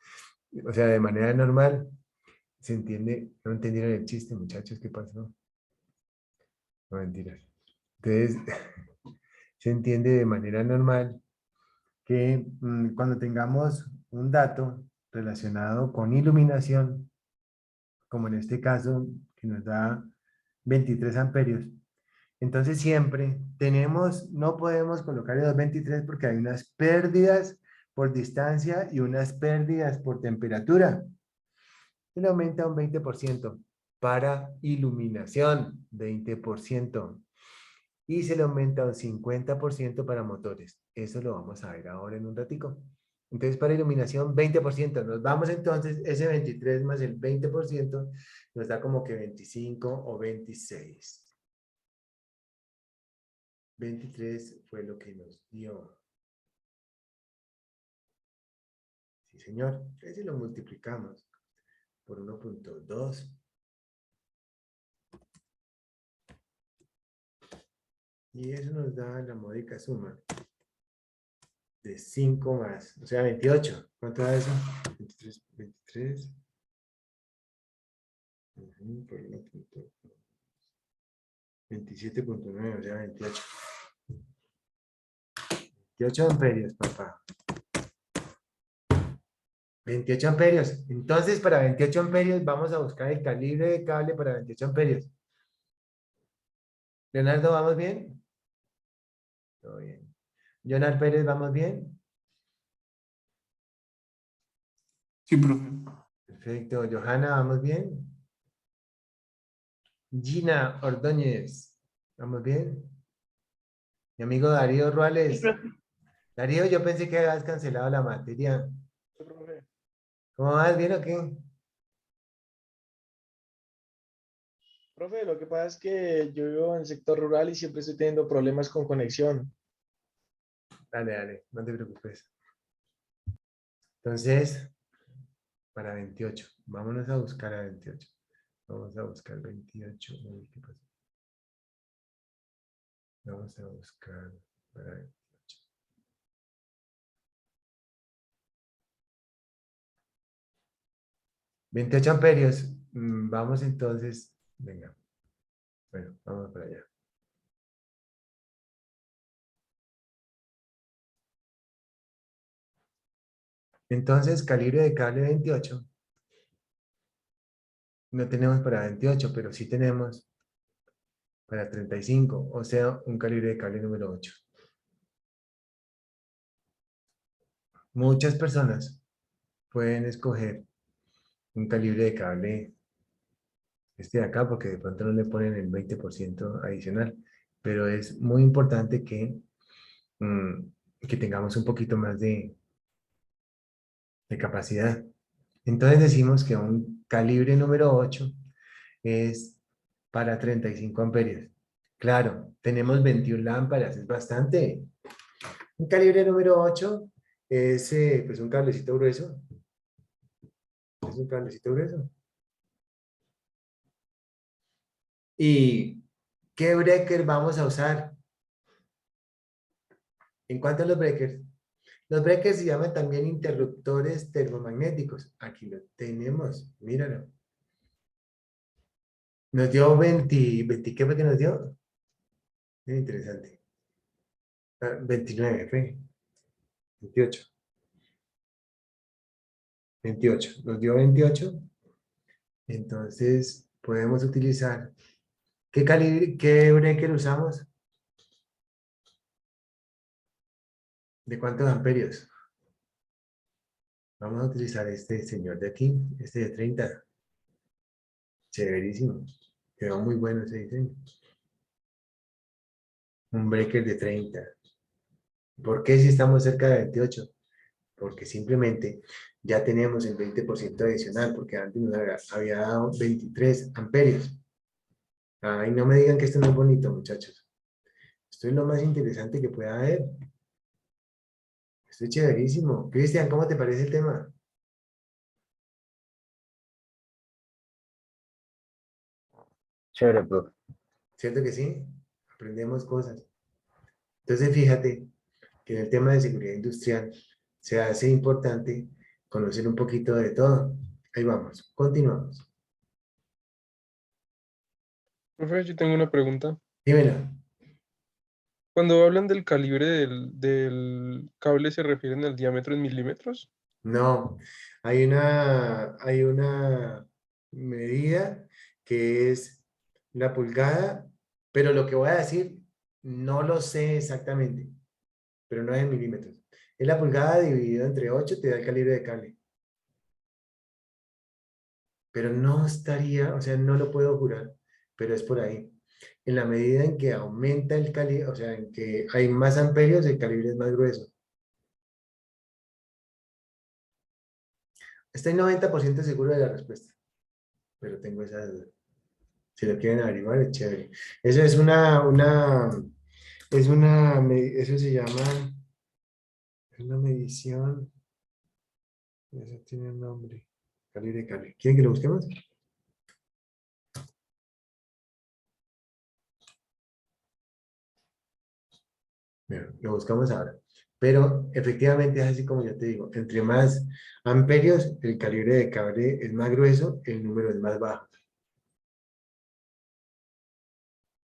O sea, de manera normal, se entiende. No entendieron el chiste, muchachos, ¿qué pasó? No, mentiras. Entonces, se entiende de manera normal que cuando tengamos un dato relacionado con iluminación, como en este caso, que nos da 23 amperios, entonces siempre no podemos colocar los 23 porque hay unas pérdidas por distancia y unas pérdidas por temperatura. Se le aumenta un 20% para iluminación, 20%. Y se le aumenta un 50% para motores. Eso lo vamos a ver ahora en un ratico. Entonces, para iluminación, 20%. Nos vamos entonces, ese 23 más el 20% nos da como que 25 o 26. 23 fue lo que nos dio. Sí, señor. Ese lo multiplicamos por 1.2. Y eso nos da la módica suma de 5 más, o sea, 28. ¿Cuánto da eso? 23 Por 27.9, o sea, 28. 28 amperios, papá. 28 amperios. Entonces, para 28 amperios, vamos a buscar el calibre de cable para 28 amperios. Leonardo, ¿vamos bien? Todo bien. Jonar Pérez, ¿vamos bien? Sí, profe. Perfecto. Johanna, ¿vamos bien? Gina Ordóñez, ¿vamos bien? Mi amigo Darío Ruales. Darío, yo pensé que habías cancelado la materia. Sí, profe. ¿Cómo vas? ¿Bien o qué? Profe, lo que pasa es que yo vivo en el sector rural y siempre estoy teniendo problemas con conexión. Dale, dale, no te preocupes. Entonces, para 28, vámonos a buscar a 28. Vamos a buscar 28. Uy, ¿qué pasó? Vamos a buscar para 28. ¿28 amperios? Vamos entonces, venga. Bueno, vamos para allá. Entonces, calibre de cable 28. No tenemos para 28, pero sí tenemos para 35, o sea, un calibre de cable número 8. Muchas personas pueden escoger un calibre de cable este de acá, porque de pronto no le ponen el 20% adicional, pero es muy importante que tengamos un poquito más de capacidad. Entonces decimos que un calibre número 8 es para 35 amperios. Claro, tenemos 21 lámparas, es bastante. Un calibre número 8 es pues un cablecito grueso. Es un cablecito grueso. ¿Y qué breaker vamos a usar? ¿En cuanto a los breakers? Los breakers se llaman también interruptores termomagnéticos. Aquí lo tenemos, míralo. Nos dio 20, ¿qué fue que nos dio? Muy interesante. 29, fue. 28. 28. Nos dio 28. Entonces, podemos utilizar. ¿Qué calibre, qué breaker usamos? ¿De cuántos amperios? Vamos a utilizar este señor de aquí, este de 30. Chéverísimo. Quedó muy bueno ese diseño. Un breaker de 30. ¿Por qué si estamos cerca de 28? Porque simplemente ya tenemos el 20% adicional, porque antes nos había dado 23 amperios. Ay, no me digan que esto no es bonito, muchachos. Esto es lo más interesante que pueda haber. Esto es chéverísimo. Cristian, ¿cómo te parece el tema? Chévere, profe. ¿Cierto que sí? Aprendemos cosas. Entonces, fíjate que en el tema de seguridad industrial se hace importante conocer un poquito de todo. Ahí vamos, continuamos. Profe, yo tengo una pregunta. Dímelo. Cuando hablan del calibre del cable, ¿se refieren al diámetro en milímetros? No, hay una medida que es la pulgada, pero lo que voy a decir no lo sé exactamente, pero no es en milímetros. Es la pulgada dividido entre 8 te da el calibre de cable. Pero no estaría, o sea, no lo puedo jurar, pero es por ahí. En la medida en que aumenta el calibre, o sea, en que hay más amperios, el calibre es más grueso. Estoy 90% seguro de la respuesta, pero tengo esa duda. Si lo quieren averiguar, es chévere. Eso es eso se llama, es una medición, eso tiene un nombre, calibre de cable. ¿Quieren que lo busquemos? Bueno, lo buscamos ahora. Pero efectivamente es así como yo te digo, entre más amperios, el calibre de cable es más grueso, el número es más bajo.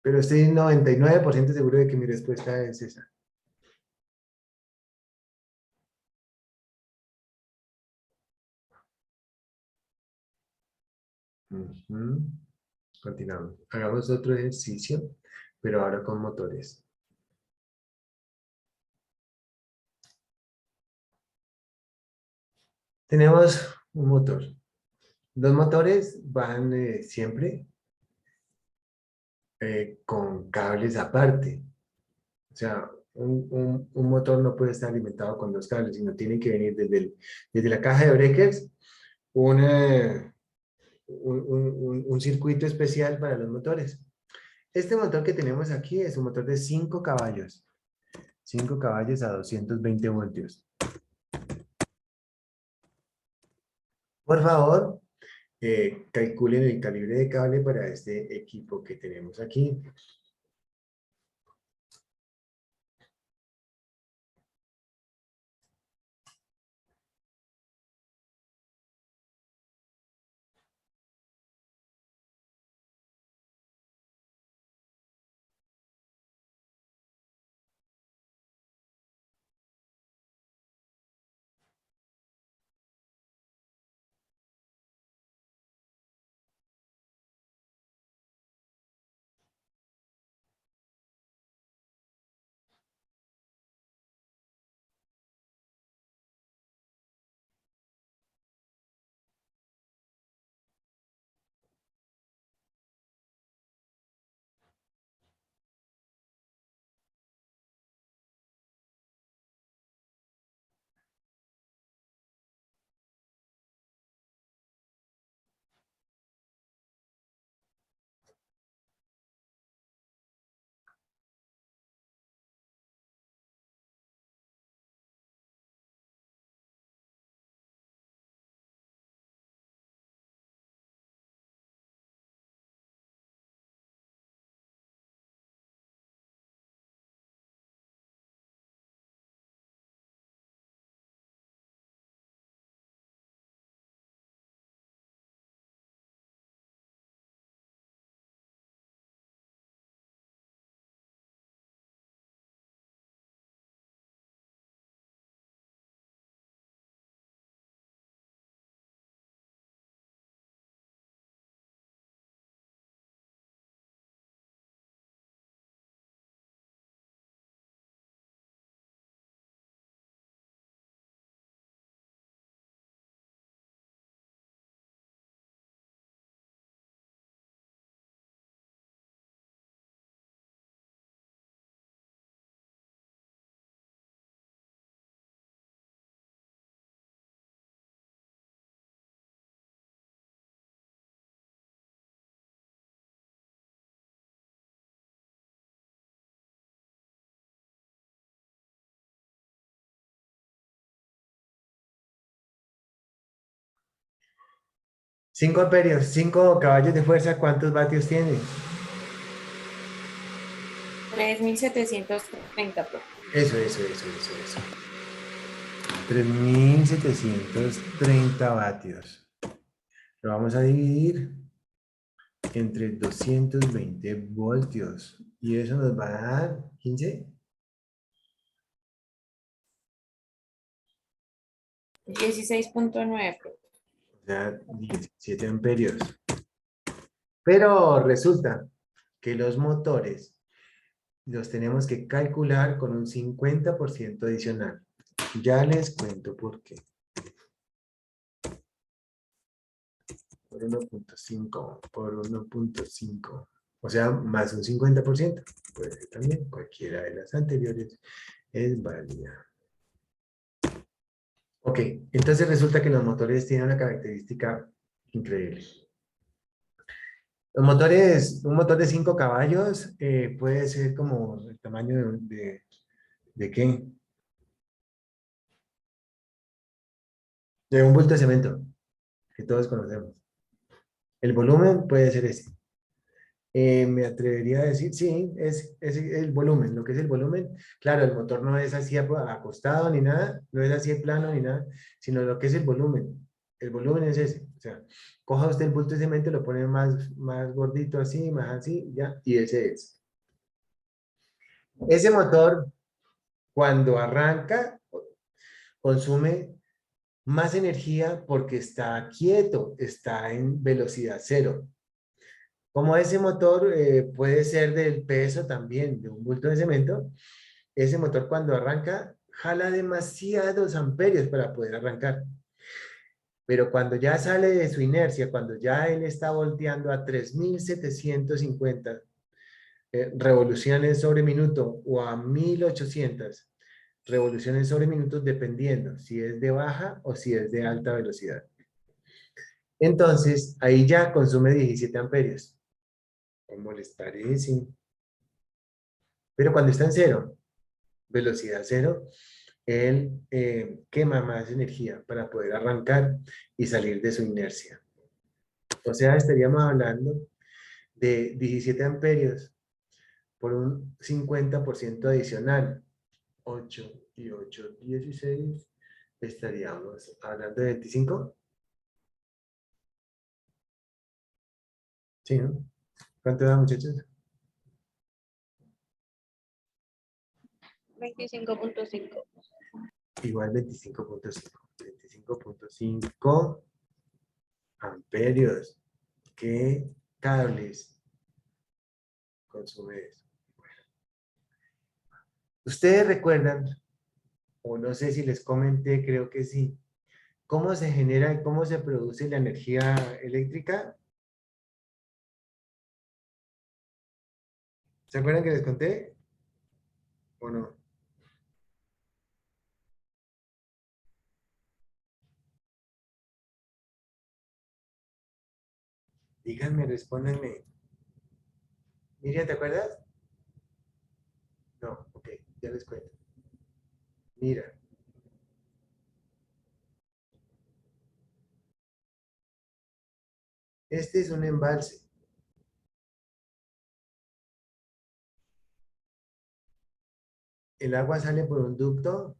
pero estoy 99% seguro de que mi respuesta es esa. Ujú. Continuamos. Hagamos otro ejercicio, pero ahora con motores. Tenemos un motor. Los motores van siempre con cables aparte. O sea, un motor no puede estar alimentado con dos cables, sino tiene que venir desde la caja de breakers un circuito especial para los motores. Este motor que tenemos aquí es un motor de 5 caballos. 5 caballos a 220 voltios. Por favor, calculen el calibre de cable para este equipo que tenemos aquí. Cinco amperios, 5 caballos de fuerza, ¿cuántos vatios tiene? 3730, profe. Eso. 3730 vatios. Lo vamos a dividir entre 220 voltios. Y eso nos va a dar 15. 16.9, profe. O sea, 17 amperios. Pero resulta que los motores los tenemos que calcular con un 50% adicional. Ya les cuento por qué. Por 1.5, por 1.5. O sea, más un 50%. Puede ser también cualquiera de las anteriores es válida. Ok, entonces resulta que los motores tienen una característica increíble. Los motores, un motor de 5 caballos puede ser como el tamaño ¿de qué? De un bulto de cemento, que todos conocemos. El volumen puede ser ese. Me atrevería a decir, sí, es el volumen, lo que es el volumen. Claro, el motor no es así acostado ni nada, no es así plano ni nada, sino lo que es el volumen. El volumen es ese. O sea, coja usted el bulto de cemento, lo pone más gordito así, más así, ya, y ese es. Ese motor, cuando arranca, consume más energía porque está quieto, está en velocidad cero. Como ese motor puede ser del peso también, de un bulto de cemento, ese motor cuando arranca jala demasiados amperios para poder arrancar. Pero cuando ya sale de su inercia, cuando ya él está volteando a 3750 revoluciones sobre minuto o a 1800 revoluciones sobre minuto, dependiendo si es de baja o si es de alta velocidad. Entonces, ahí ya consume 17 amperios. ¿Cómo les parece? Pero cuando está en cero, velocidad cero, él quema más energía para poder arrancar y salir de su inercia. O sea, estaríamos hablando de 17 amperios por un 50% adicional. 8 y 8, 16. Estaríamos hablando de 25. Sí, ¿no? ¿Cuánto da, muchachos? 25.5. Igual 25.5. 25.5 amperios. ¿Qué cables consume eso? Bueno. Ustedes recuerdan, o no sé si les comenté, creo que sí, cómo se genera y cómo se produce la energía eléctrica. ¿Se acuerdan que les conté? ¿O no? Díganme, respóndanme. Miriam, ¿te acuerdas? No, ok, ya les cuento. Mira. Este es un embalse. El agua sale por un ducto.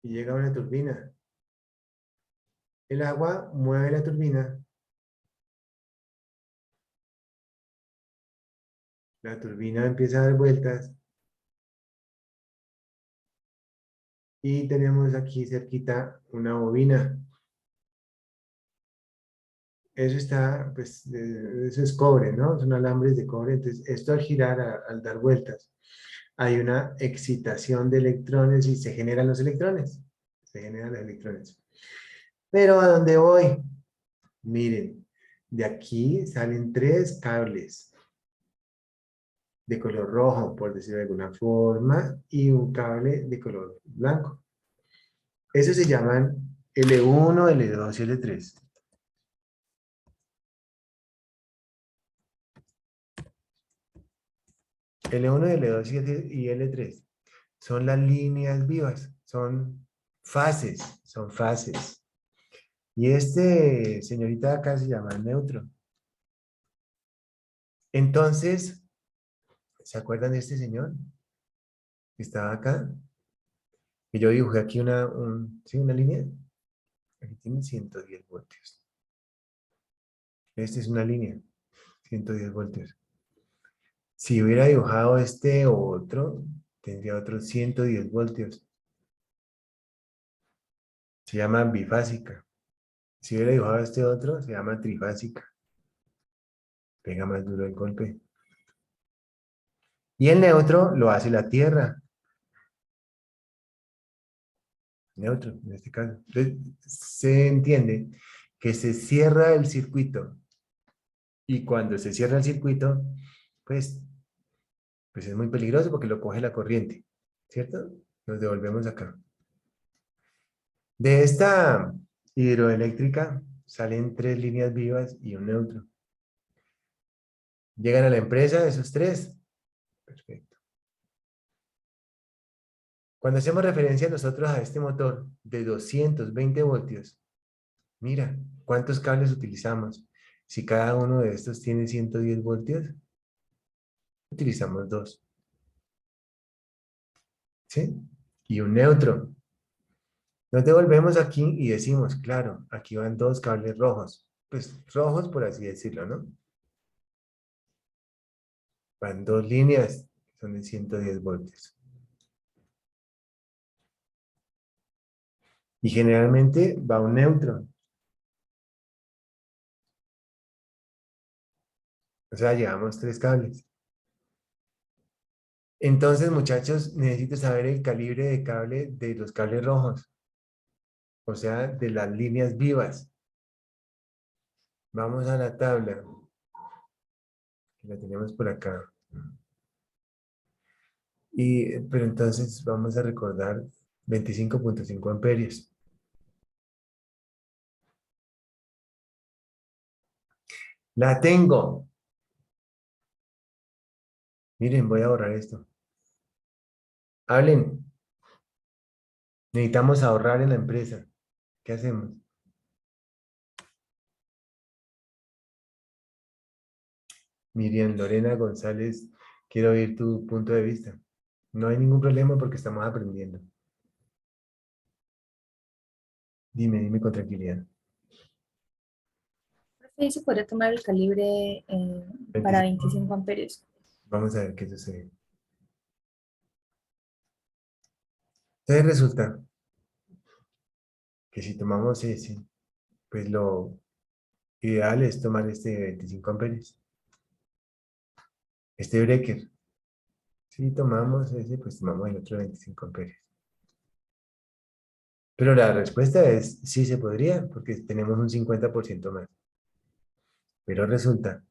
Y llega a una turbina. El agua mueve la turbina. La turbina empieza a dar vueltas. Y tenemos aquí cerquita una bobina. Eso está, pues, eso es cobre, ¿no? Son alambres de cobre. Entonces, esto al girar, al dar vueltas, hay una excitación de electrones y se generan los electrones. Se generan los electrones. Pero ¿a dónde voy? Miren, de aquí salen 3 cables de color rojo, por decirlo de alguna forma, y un cable de color blanco. Esos se llaman L1, L2 y L3. L1, L2 y L3 son las líneas vivas, son fases, son fases. Y este, señorita, acá se llama neutro. Entonces, ¿se acuerdan de este señor que estaba acá? Que yo dibujé aquí ¿sí? Una línea. Aquí tiene 110 voltios. Esta es una línea, 110 voltios. Si hubiera dibujado este otro, tendría otros 110 voltios. Se llama bifásica. Si hubiera dibujado este otro, se llama trifásica. Pega más duro el golpe. Y el neutro lo hace la Tierra. Neutro, en este caso. Entonces, se entiende que se cierra el circuito. Y cuando se cierra el circuito, pues es muy peligroso porque lo coge la corriente. ¿Cierto? Nos devolvemos acá. De esta hidroeléctrica salen 3 líneas vivas y un neutro. Llegan a la empresa esos 3. Perfecto. Cuando hacemos referencia nosotros a este motor de 220 voltios, Mira, ¿cuántos cables utilizamos? Si cada uno de estos tiene 110 voltios, utilizamos dos. ¿Sí? Y un neutro. Nos devolvemos aquí y decimos, claro, aquí van dos cables rojos. Pues rojos, por así decirlo, ¿no? Van dos líneas, son de 110 voltios. Y generalmente va un neutro. O sea, llevamos tres cables. Entonces, muchachos, necesito saber el calibre de cable de los cables rojos. O sea, de las líneas vivas. Vamos a la tabla. La tenemos por acá. Pero entonces vamos a recordar 25.5 amperios. ¡La tengo! Miren, voy a borrar esto. Hablen. Necesitamos ahorrar en la empresa. ¿Qué hacemos? Miriam Lorena González, quiero oír tu punto de vista. No hay ningún problema porque estamos aprendiendo. Dime con tranquilidad. Profe, ¿se podría tomar el calibre para 25 amperios? Vamos a ver qué sucede. Entonces resulta que si tomamos ese, pues lo ideal es tomar este de 25 amperios. Este breaker. Si tomamos ese, pues tomamos el otro de 25 amperios. Pero la respuesta es sí se podría, porque tenemos un 50% más. Pero resulta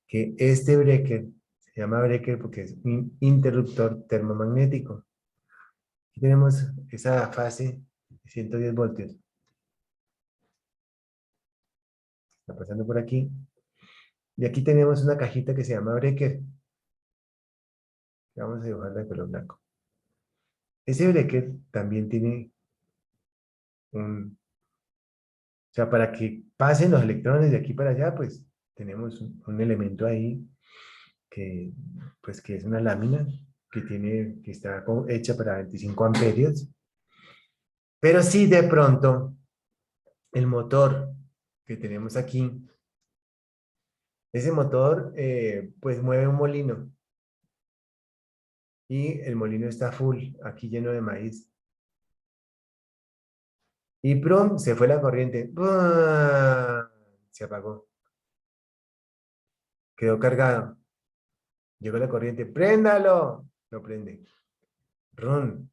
que este breaker se llama breaker porque es un interruptor termomagnético. Aquí tenemos esa fase de 110 voltios. Está pasando por aquí. Y aquí tenemos una cajita que se llama breaker. Vamos a dibujarla de color blanco. Ese breaker también tiene un... O sea, para que pasen los electrones de aquí para allá, pues tenemos un elemento ahí que, pues, que es una lámina que está hecha para 25 amperios. Pero si de pronto el motor que tenemos aquí, ese motor pues mueve un molino y el molino está full, aquí lleno de maíz. Y ¡prum! Se fue la corriente. ¡Buah! Se apagó. Quedó cargado. Llegó la corriente. ¡Préndalo! Lo prende. ¡Run!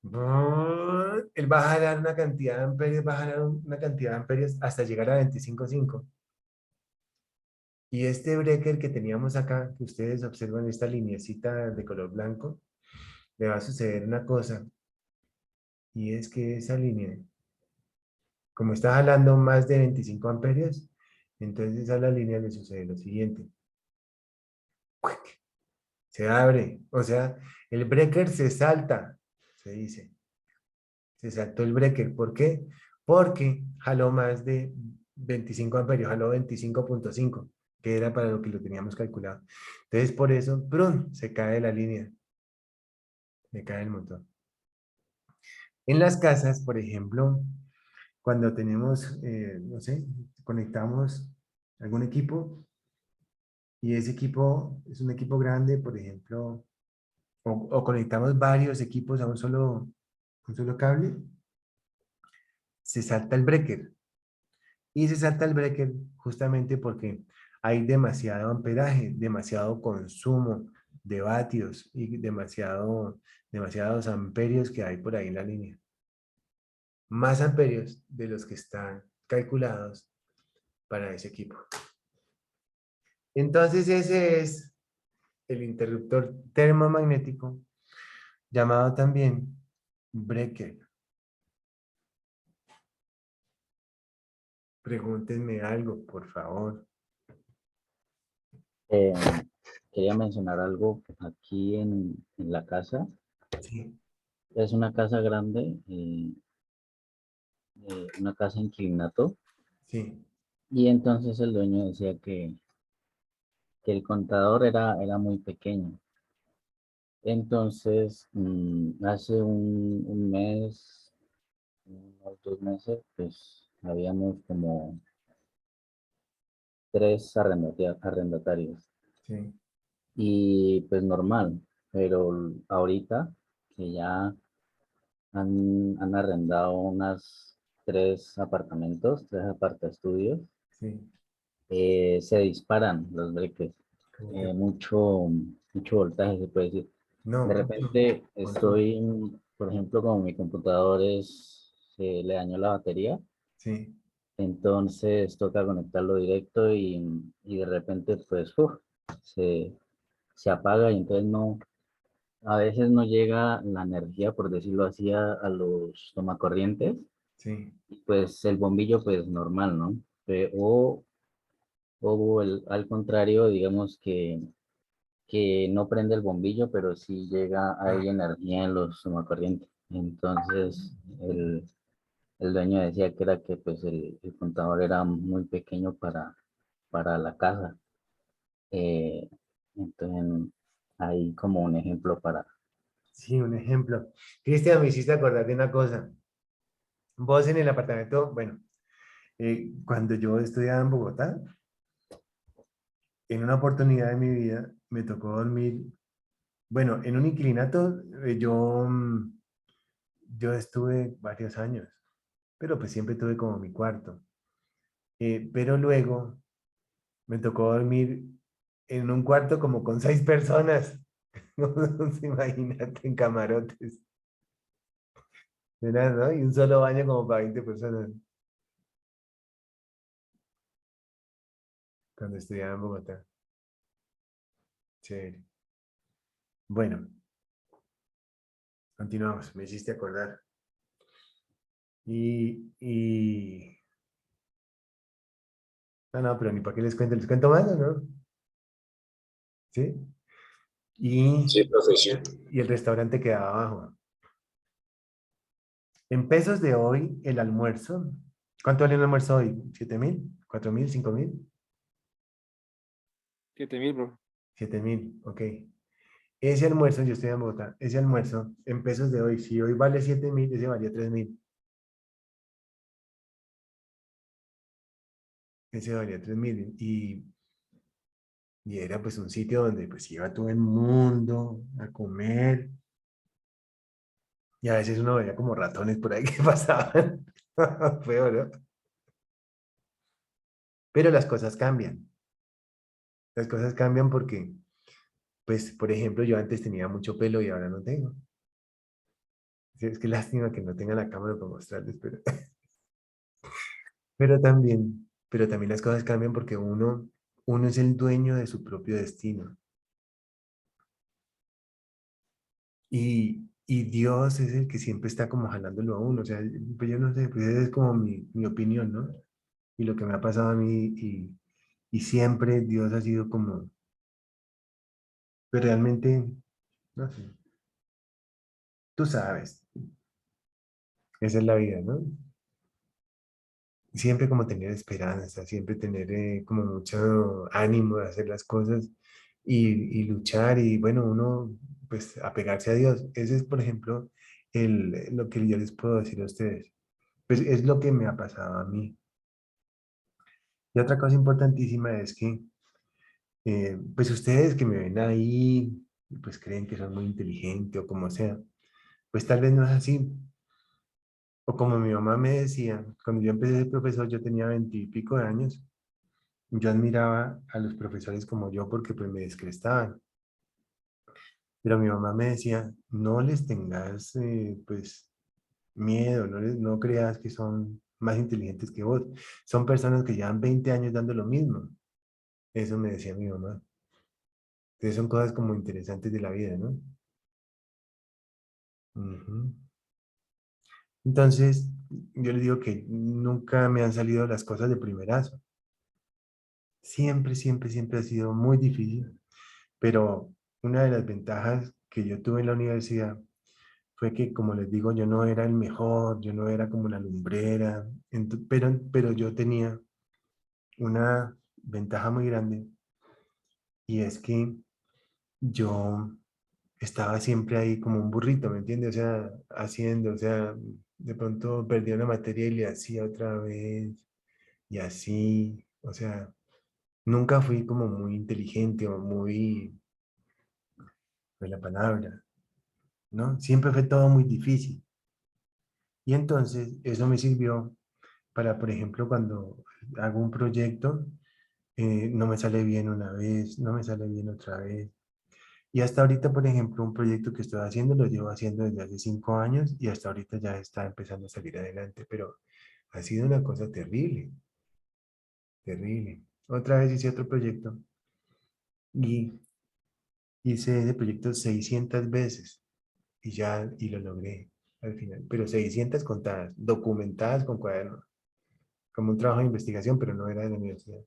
¡Buah! Él va a jalar una cantidad de amperios, va a jalar una cantidad de amperios hasta llegar a 25.5. Y este breaker que teníamos acá, que ustedes observan esta lineecita de color blanco, le va a suceder una cosa. Y es que esa línea, como está jalando más de 25 amperios, entonces a la línea le sucede lo siguiente. Se abre, o sea, el breaker se salta, se dice. Se saltó el breaker. ¿Por qué? Porque jaló más de 25 amperios, jaló 25.5, que era para lo que lo teníamos calculado. Entonces, por eso, ¡prum!, se cae la línea. Se cae el motor. En las casas, por ejemplo, cuando tenemos, no sé, conectamos algún equipo y ese equipo es un equipo grande, por ejemplo, o conectamos varios equipos a un solo cable, se salta el breaker. Y se salta el breaker justamente porque hay demasiado amperaje, demasiado consumo de vatios y demasiados amperios que hay por ahí en la línea. Más amperios de los que están calculados para ese equipo. Entonces ese es el interruptor termomagnético llamado también breaker. Pregúntenme algo, por favor. Quería mencionar algo aquí en la casa. Sí. Es una casa grande, una casa inclinato. Sí, Y entonces el dueño decía que el contador era muy pequeño. Entonces, hace un mes, unos 2 meses, pues habíamos como 3 arrendatarios. sí, Y pues normal, pero ahorita que ya han arrendado unas 3 apartamentos, 3 apartaestudios, sí. se disparan los breakers. Como que, Mucho voltaje, se puede decir. no, De mucho repente consumo. estoy, por ejemplo, como mi computador se le dañó la batería, Sí, entonces toca conectarlo directo y de repente pues se, se apaga y entonces a veces no llega la energía, por decirlo así, a los tomacorrientes, sí. y pues el bombillo pues normal, ¿no? O al contrario, digamos que no prende el bombillo, pero sí llega, Ah, hay energía en los tomacorrientes. Entonces, el dueño decía que era que pues el contador era muy pequeño para la casa. Eh, entonces, hay como un ejemplo para... sí, un ejemplo. Cristian, me hiciste acordar de una cosa. Vos en el apartamento, bueno, cuando yo estudiaba en Bogotá, en una oportunidad de mi vida me tocó dormir, bueno, en un inclinato, yo estuve varios años, pero pues siempre tuve como mi cuarto. Pero luego me tocó dormir en un cuarto como con 6 personas. No se imagínate en camarotes. ¿Verdad, no? Y un solo baño como para 20 personas cuando estudiaba en Bogotá. Chévere. Bueno, continuamos. Me hiciste acordar. Y... No, no, pero ni para qué les cuento. ¿Les cuento más o no? ¿Sí? Sí, Y, profe, sí. y el restaurante quedaba abajo. En pesos de hoy, el almuerzo. ¿Cuánto vale el almuerzo hoy? ¿7.000? ¿4.000? ¿5.000? 7.000, bro. 7.000, ok. Ese almuerzo, yo estoy en Bogotá, ese almuerzo en pesos de hoy, si hoy vale 7.000, ese valía 3.000. Ese valía 3.000. Y era pues un sitio donde pues iba todo el mundo a comer. Y a veces uno veía como ratones por ahí que pasaban. Feo, ¿no? Pero las cosas cambian. Las cosas cambian porque, pues, por ejemplo, yo antes tenía mucho pelo y ahora no tengo. Sí, es que lástima que no tenga la cámara para mostrarles, pero también las cosas cambian porque uno es el dueño de su propio destino. Y Dios es el que siempre está como jalándolo a uno. O sea, pues yo no sé, pues esa es como mi opinión, ¿no? Y lo que me ha pasado a mí, y siempre Dios ha sido como, pero realmente, no sé, tú sabes, esa es la vida, ¿no? Siempre como tener esperanza, siempre tener como mucho ánimo de hacer las cosas y luchar y bueno, uno pues apegarse a Dios. Ese es, por ejemplo, lo que yo les puedo decir a ustedes. Pues es lo que me ha pasado a mí. Y otra cosa importantísima es que, pues ustedes que me ven ahí, pues creen que son muy inteligentes o como sea, pues tal vez no es así. O como mi mamá me decía, cuando yo empecé a ser profesor, yo tenía 20 y pico de años. Yo admiraba a los profesores como yo porque pues me descrestaban. Pero mi mamá me decía, no les tengas pues miedo, no creas que son más inteligentes que vos. Son personas que llevan 20 años dando lo mismo. Eso me decía mi mamá. Entonces son cosas como interesantes de la vida, ¿no? Ujú. Entonces, yo les digo que nunca me han salido las cosas de primerazo. Siempre, siempre, siempre ha sido muy difícil. Pero una de las ventajas que yo tuve en la universidad fue que, como les digo, yo no era el mejor, yo no era como la lumbrera, pero yo tenía una ventaja muy grande y es que yo estaba siempre ahí como un burrito, ¿me entiendes? O sea, haciendo, o sea, de pronto perdía una materia y le hacía otra vez y así, o sea, nunca fui como muy inteligente o muy, pues la palabra, ¿no? Siempre fue todo muy difícil. Y entonces eso me sirvió para, por ejemplo, cuando hago un proyecto, no me sale bien una vez, no me sale bien otra vez. Y hasta ahorita, por ejemplo, un proyecto que estoy haciendo, lo llevo haciendo desde hace 5 años y hasta ahorita ya está empezando a salir adelante, pero ha sido una cosa terrible, terrible. Otra vez hice otro proyecto y hice ese proyecto 600 veces y ya, y lo logré al final, pero 600 contadas, documentadas con cuadernos, como un trabajo de investigación, pero no era de la universidad.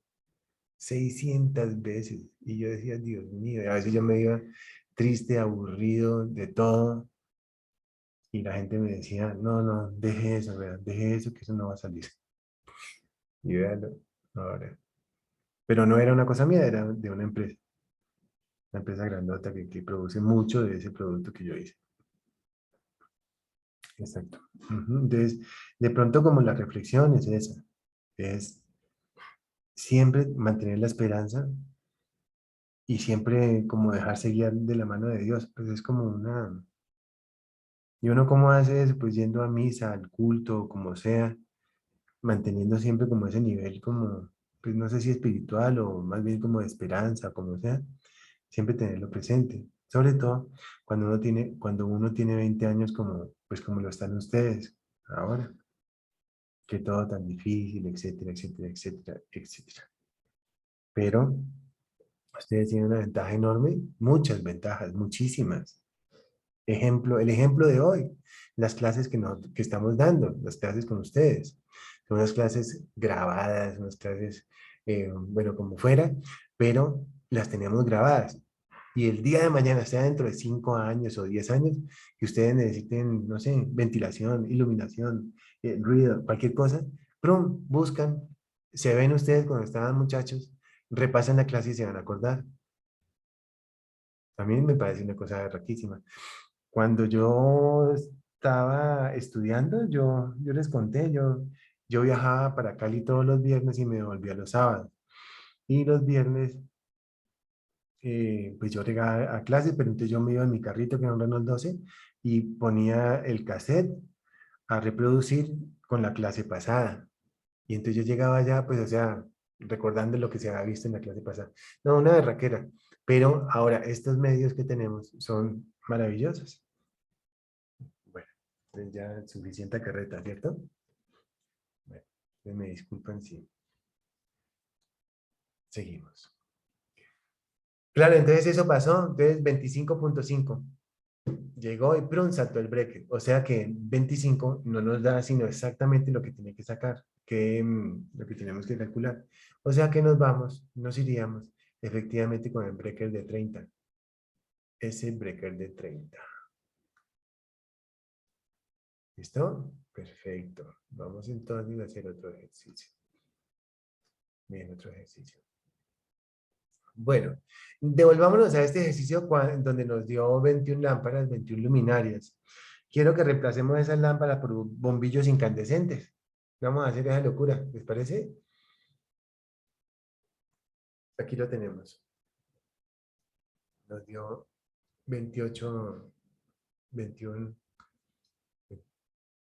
600 veces. Y yo decía, Dios mío, y a veces yo me iba triste, aburrido de todo. Y la gente me decía, no, no, deje eso, vea, deje eso, que eso no va a salir. Y véalo, ahora. Pero no era una cosa mía, era de una empresa grandota que produce mucho de ese producto que yo hice. Exacto. Ujú. Entonces, de pronto como la reflexión es esa, es siempre mantener la esperanza y siempre como dejarse guiar de la mano de Dios. Pues es como una... ¿Y uno cómo hace eso? Pues yendo a misa, al culto, como sea, manteniendo siempre como ese nivel como, pues no sé si espiritual o más bien como de esperanza, como sea, siempre tenerlo presente. Sobre todo cuando uno tiene 20 años como, pues como lo están ustedes ahora, que todo tan difícil, etcétera, etcétera, etcétera, etcétera. Pero ustedes tienen una ventaja enorme, muchas ventajas, muchísimas. El ejemplo de hoy, las clases que estamos dando, las clases con ustedes. Son unas clases grabadas, unas clases, bueno, como fuera, pero las tenemos grabadas. Y el día de mañana, sea dentro de 5 años o 10 años, que ustedes necesiten, no sé, ventilación, iluminación, ruido, cualquier cosa, ¡prum! Buscan, se ven ustedes cuando estaban muchachos, repasan la clase y se van a acordar. A mí me parece una cosa raquísima. Cuando yo estaba estudiando, yo les conté, yo viajaba para Cali todos los viernes y me devolvía los sábados. Y los viernes, pues yo llegaba a clase, pero entonces yo me iba en mi carrito, que era un Renault 12, y ponía el cassette a reproducir con la clase pasada. Y entonces yo llegaba allá, pues, o sea, recordando lo que se había visto en la clase pasada. No, una berraquera. Pero ahora, estos medios que tenemos son maravillosos. Bueno, pues ya suficiente carreta, ¿cierto? Bueno, pues me disculpan si seguimos. Claro, entonces eso pasó, entonces 25.5 llegó y ¡prum! Saltó el break. O sea que 25 no nos da sino exactamente lo que tiene que sacar, lo que tenemos que calcular. O sea que nos iríamos efectivamente con el breaker de 30. Ese breaker de 30. ¿Listo? Perfecto. Vamos entonces a hacer otro ejercicio. Bien, otro ejercicio. Bueno, devolvámonos a este ejercicio donde nos dio 21 lámparas, 21 luminarias. Quiero que reemplacemos esas lámparas por bombillos incandescentes. Vamos a hacer esa locura, ¿les parece? Aquí lo tenemos. Nos dio 28, 21,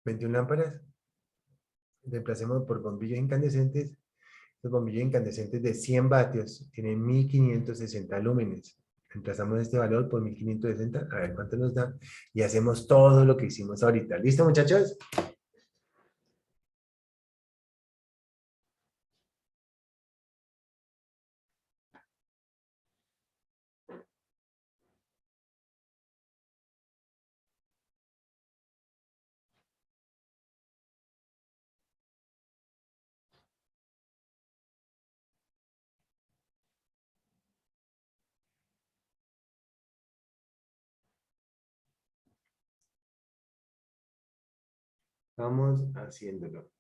21 lámparas. Reemplacemos por bombillos incandescentes. Los bombillos incandescentes de 100 vatios tienen 1560 lúmenes. Reemplazamos este valor por 1560, a ver cuánto nos da, y hacemos todo lo que hicimos ahorita. ¿Listo, muchachos? Vamos haciéndolo.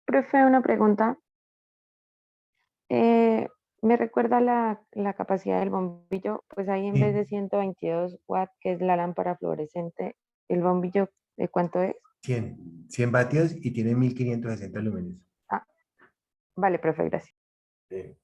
Profe, una pregunta. ¿Me recuerda la capacidad del bombillo? Pues ahí en vez Sí, de 122 watts, que es la lámpara fluorescente, ¿el bombillo de cuánto es? 100 vatios y tiene 1560 lúmenes. Ah, vale, profe, gracias. Sí.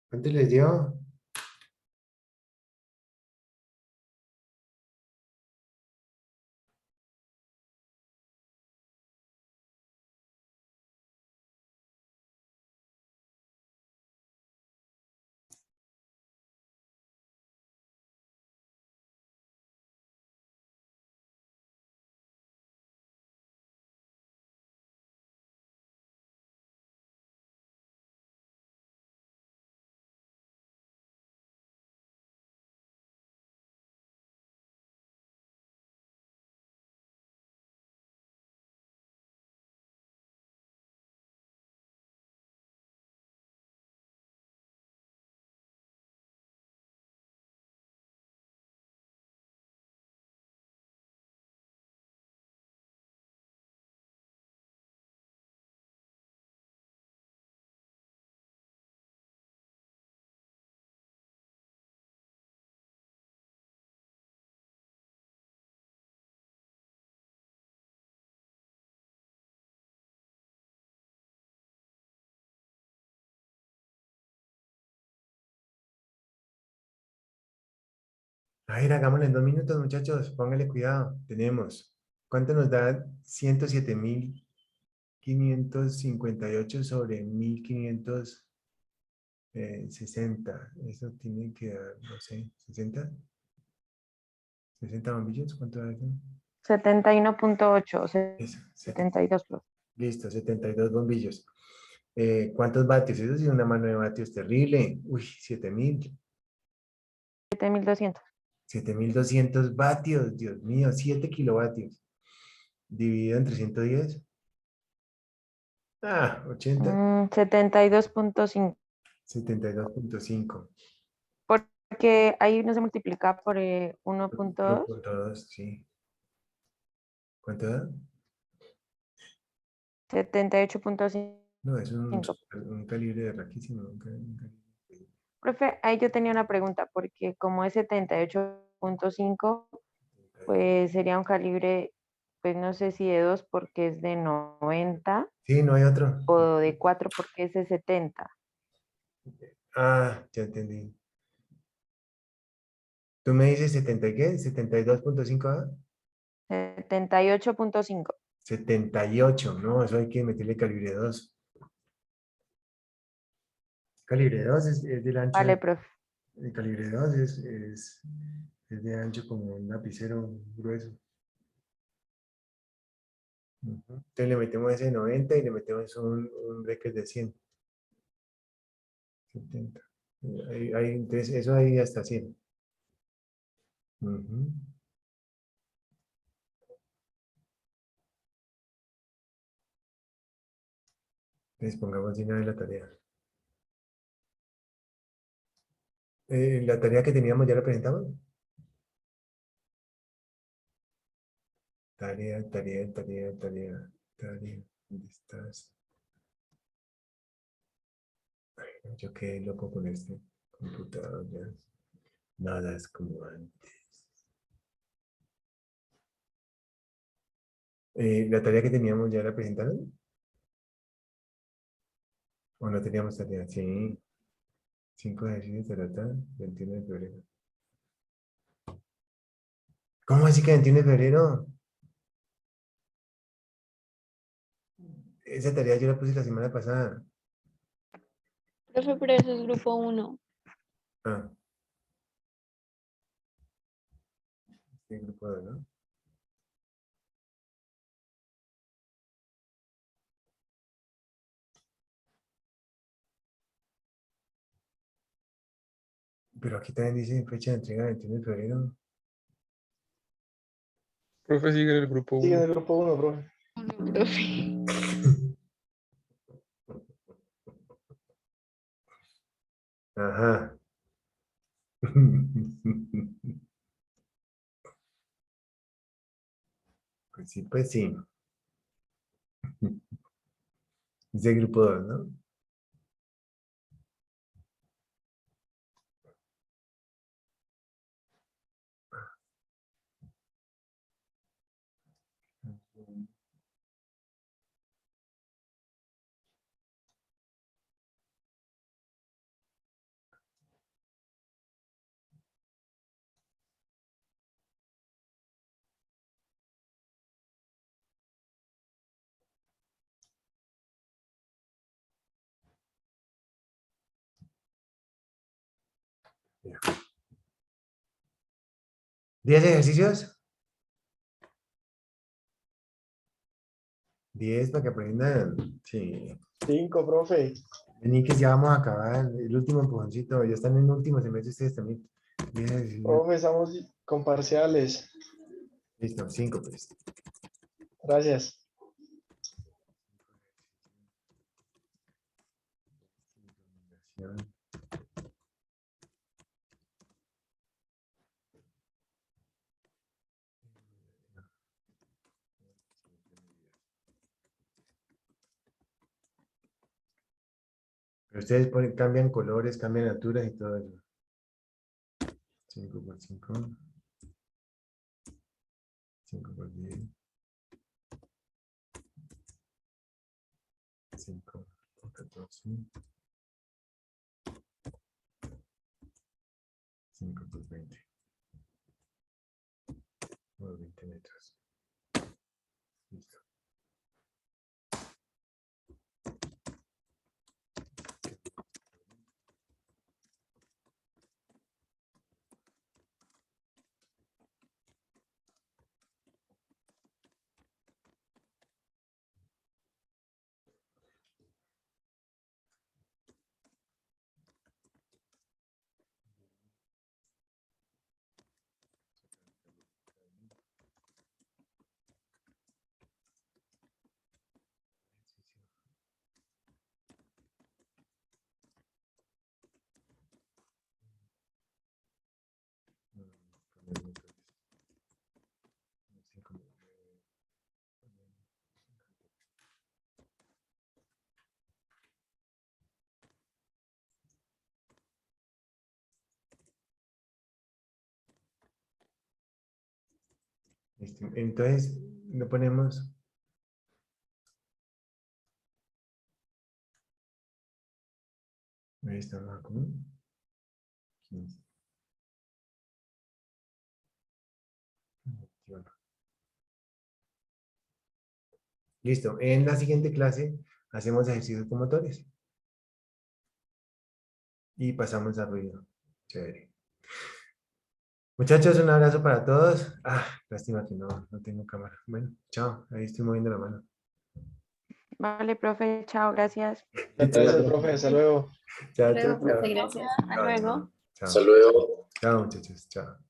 ¿Cuánto les dio? A ver, hagámoslo en 2 minutos, muchachos. Póngale cuidado. Tenemos. ¿Cuánto nos da 107.558 sobre 1.560? Eso tiene que dar, no sé, 60. 60 bombillos. ¿Cuánto da eso? 71.8, Eso, 72, profe. listo, 72 bombillos. ¿Cuántos vatios? Eso sí es una mano de vatios terrible. Uy, 7.000. 7.200. 7.200 vatios. Dios mío, 7 kilovatios. Dividido entre 110. 80. 72.5. 72.5. Porque ahí no se multiplica por 1.2. 1.2, sí. ¿Cuánto da? 78.5. No, es un calibre de raquísimo. Profe, ahí yo tenía una pregunta, porque como es 78.5, pues sería un calibre, pues no sé si de 2 porque es de 90 Sí, no hay otro. o de 4 porque es de 70. Ya entendí. ¿Tú me dices 70 y qué? ¿72.5A? 78.5. 78, no, eso hay que meterle calibre 2. Calibre 2 es del ancho. Vale, profe. El calibre 2 es de ancho como un lapicero grueso. Entonces le metemos ese 90 y le metemos un breaker de 100. 70. Entonces eso ahí hasta 100. Ujú. Entonces pongamos de una vez la tarea. La tarea que teníamos ya la presentamos. Tarea. ¿Dónde estás? Ay, no, yo quedé loco con este computador ya. Nada es como antes. ¿La tarea que teníamos ya la presentaron? ¿O no teníamos tarea? Sí. 5 ejercicios de trata, 21 de febrero. ¿Cómo así que 21 de febrero? Esa tarea yo la puse la semana pasada. Profe, pero eso es grupo 1. Ah, sí, grupo 2, ¿no? Pero aquí también dice fecha de entrega 21 de febrero. Profe, sigue en el grupo Sigue en 1. el grupo 1, profe. Profe. Ajá. Pues sí, pues sí. Dice grupo 2, ¿no? ¿10 ejercicios? 10 para que aprendan. Sí. 5, profe. Vení que ya vamos a acabar. El último empujoncito. Ya están en último semestre ustedes también. 10 ejercicios. Profe, estamos con parciales. Listo, 5 pues. Gracias. Pero ustedes cambian colores, cambian alturas y todo eso. 5 por 5. 5 por 10. 5 por 14. 5 por 20. Por 20 metros. Listo. Listo. Entonces, lo ponemos. Ahí está abajo. 15. 21. Listo. En la siguiente clase hacemos ejercicios con motores. Y pasamos a ruido. Chévere. Muchachos, un abrazo para todos. Lástima que no tengo cámara. Bueno, chao. Ahí estoy moviendo la mano. Vale, profe, chao, gracias. Gracias, profe. Hasta luego. Chao, Luego, chao, chao. profe, gracias. Hasta luego. Chao. Hasta luego. Chao, muchachos. Chao.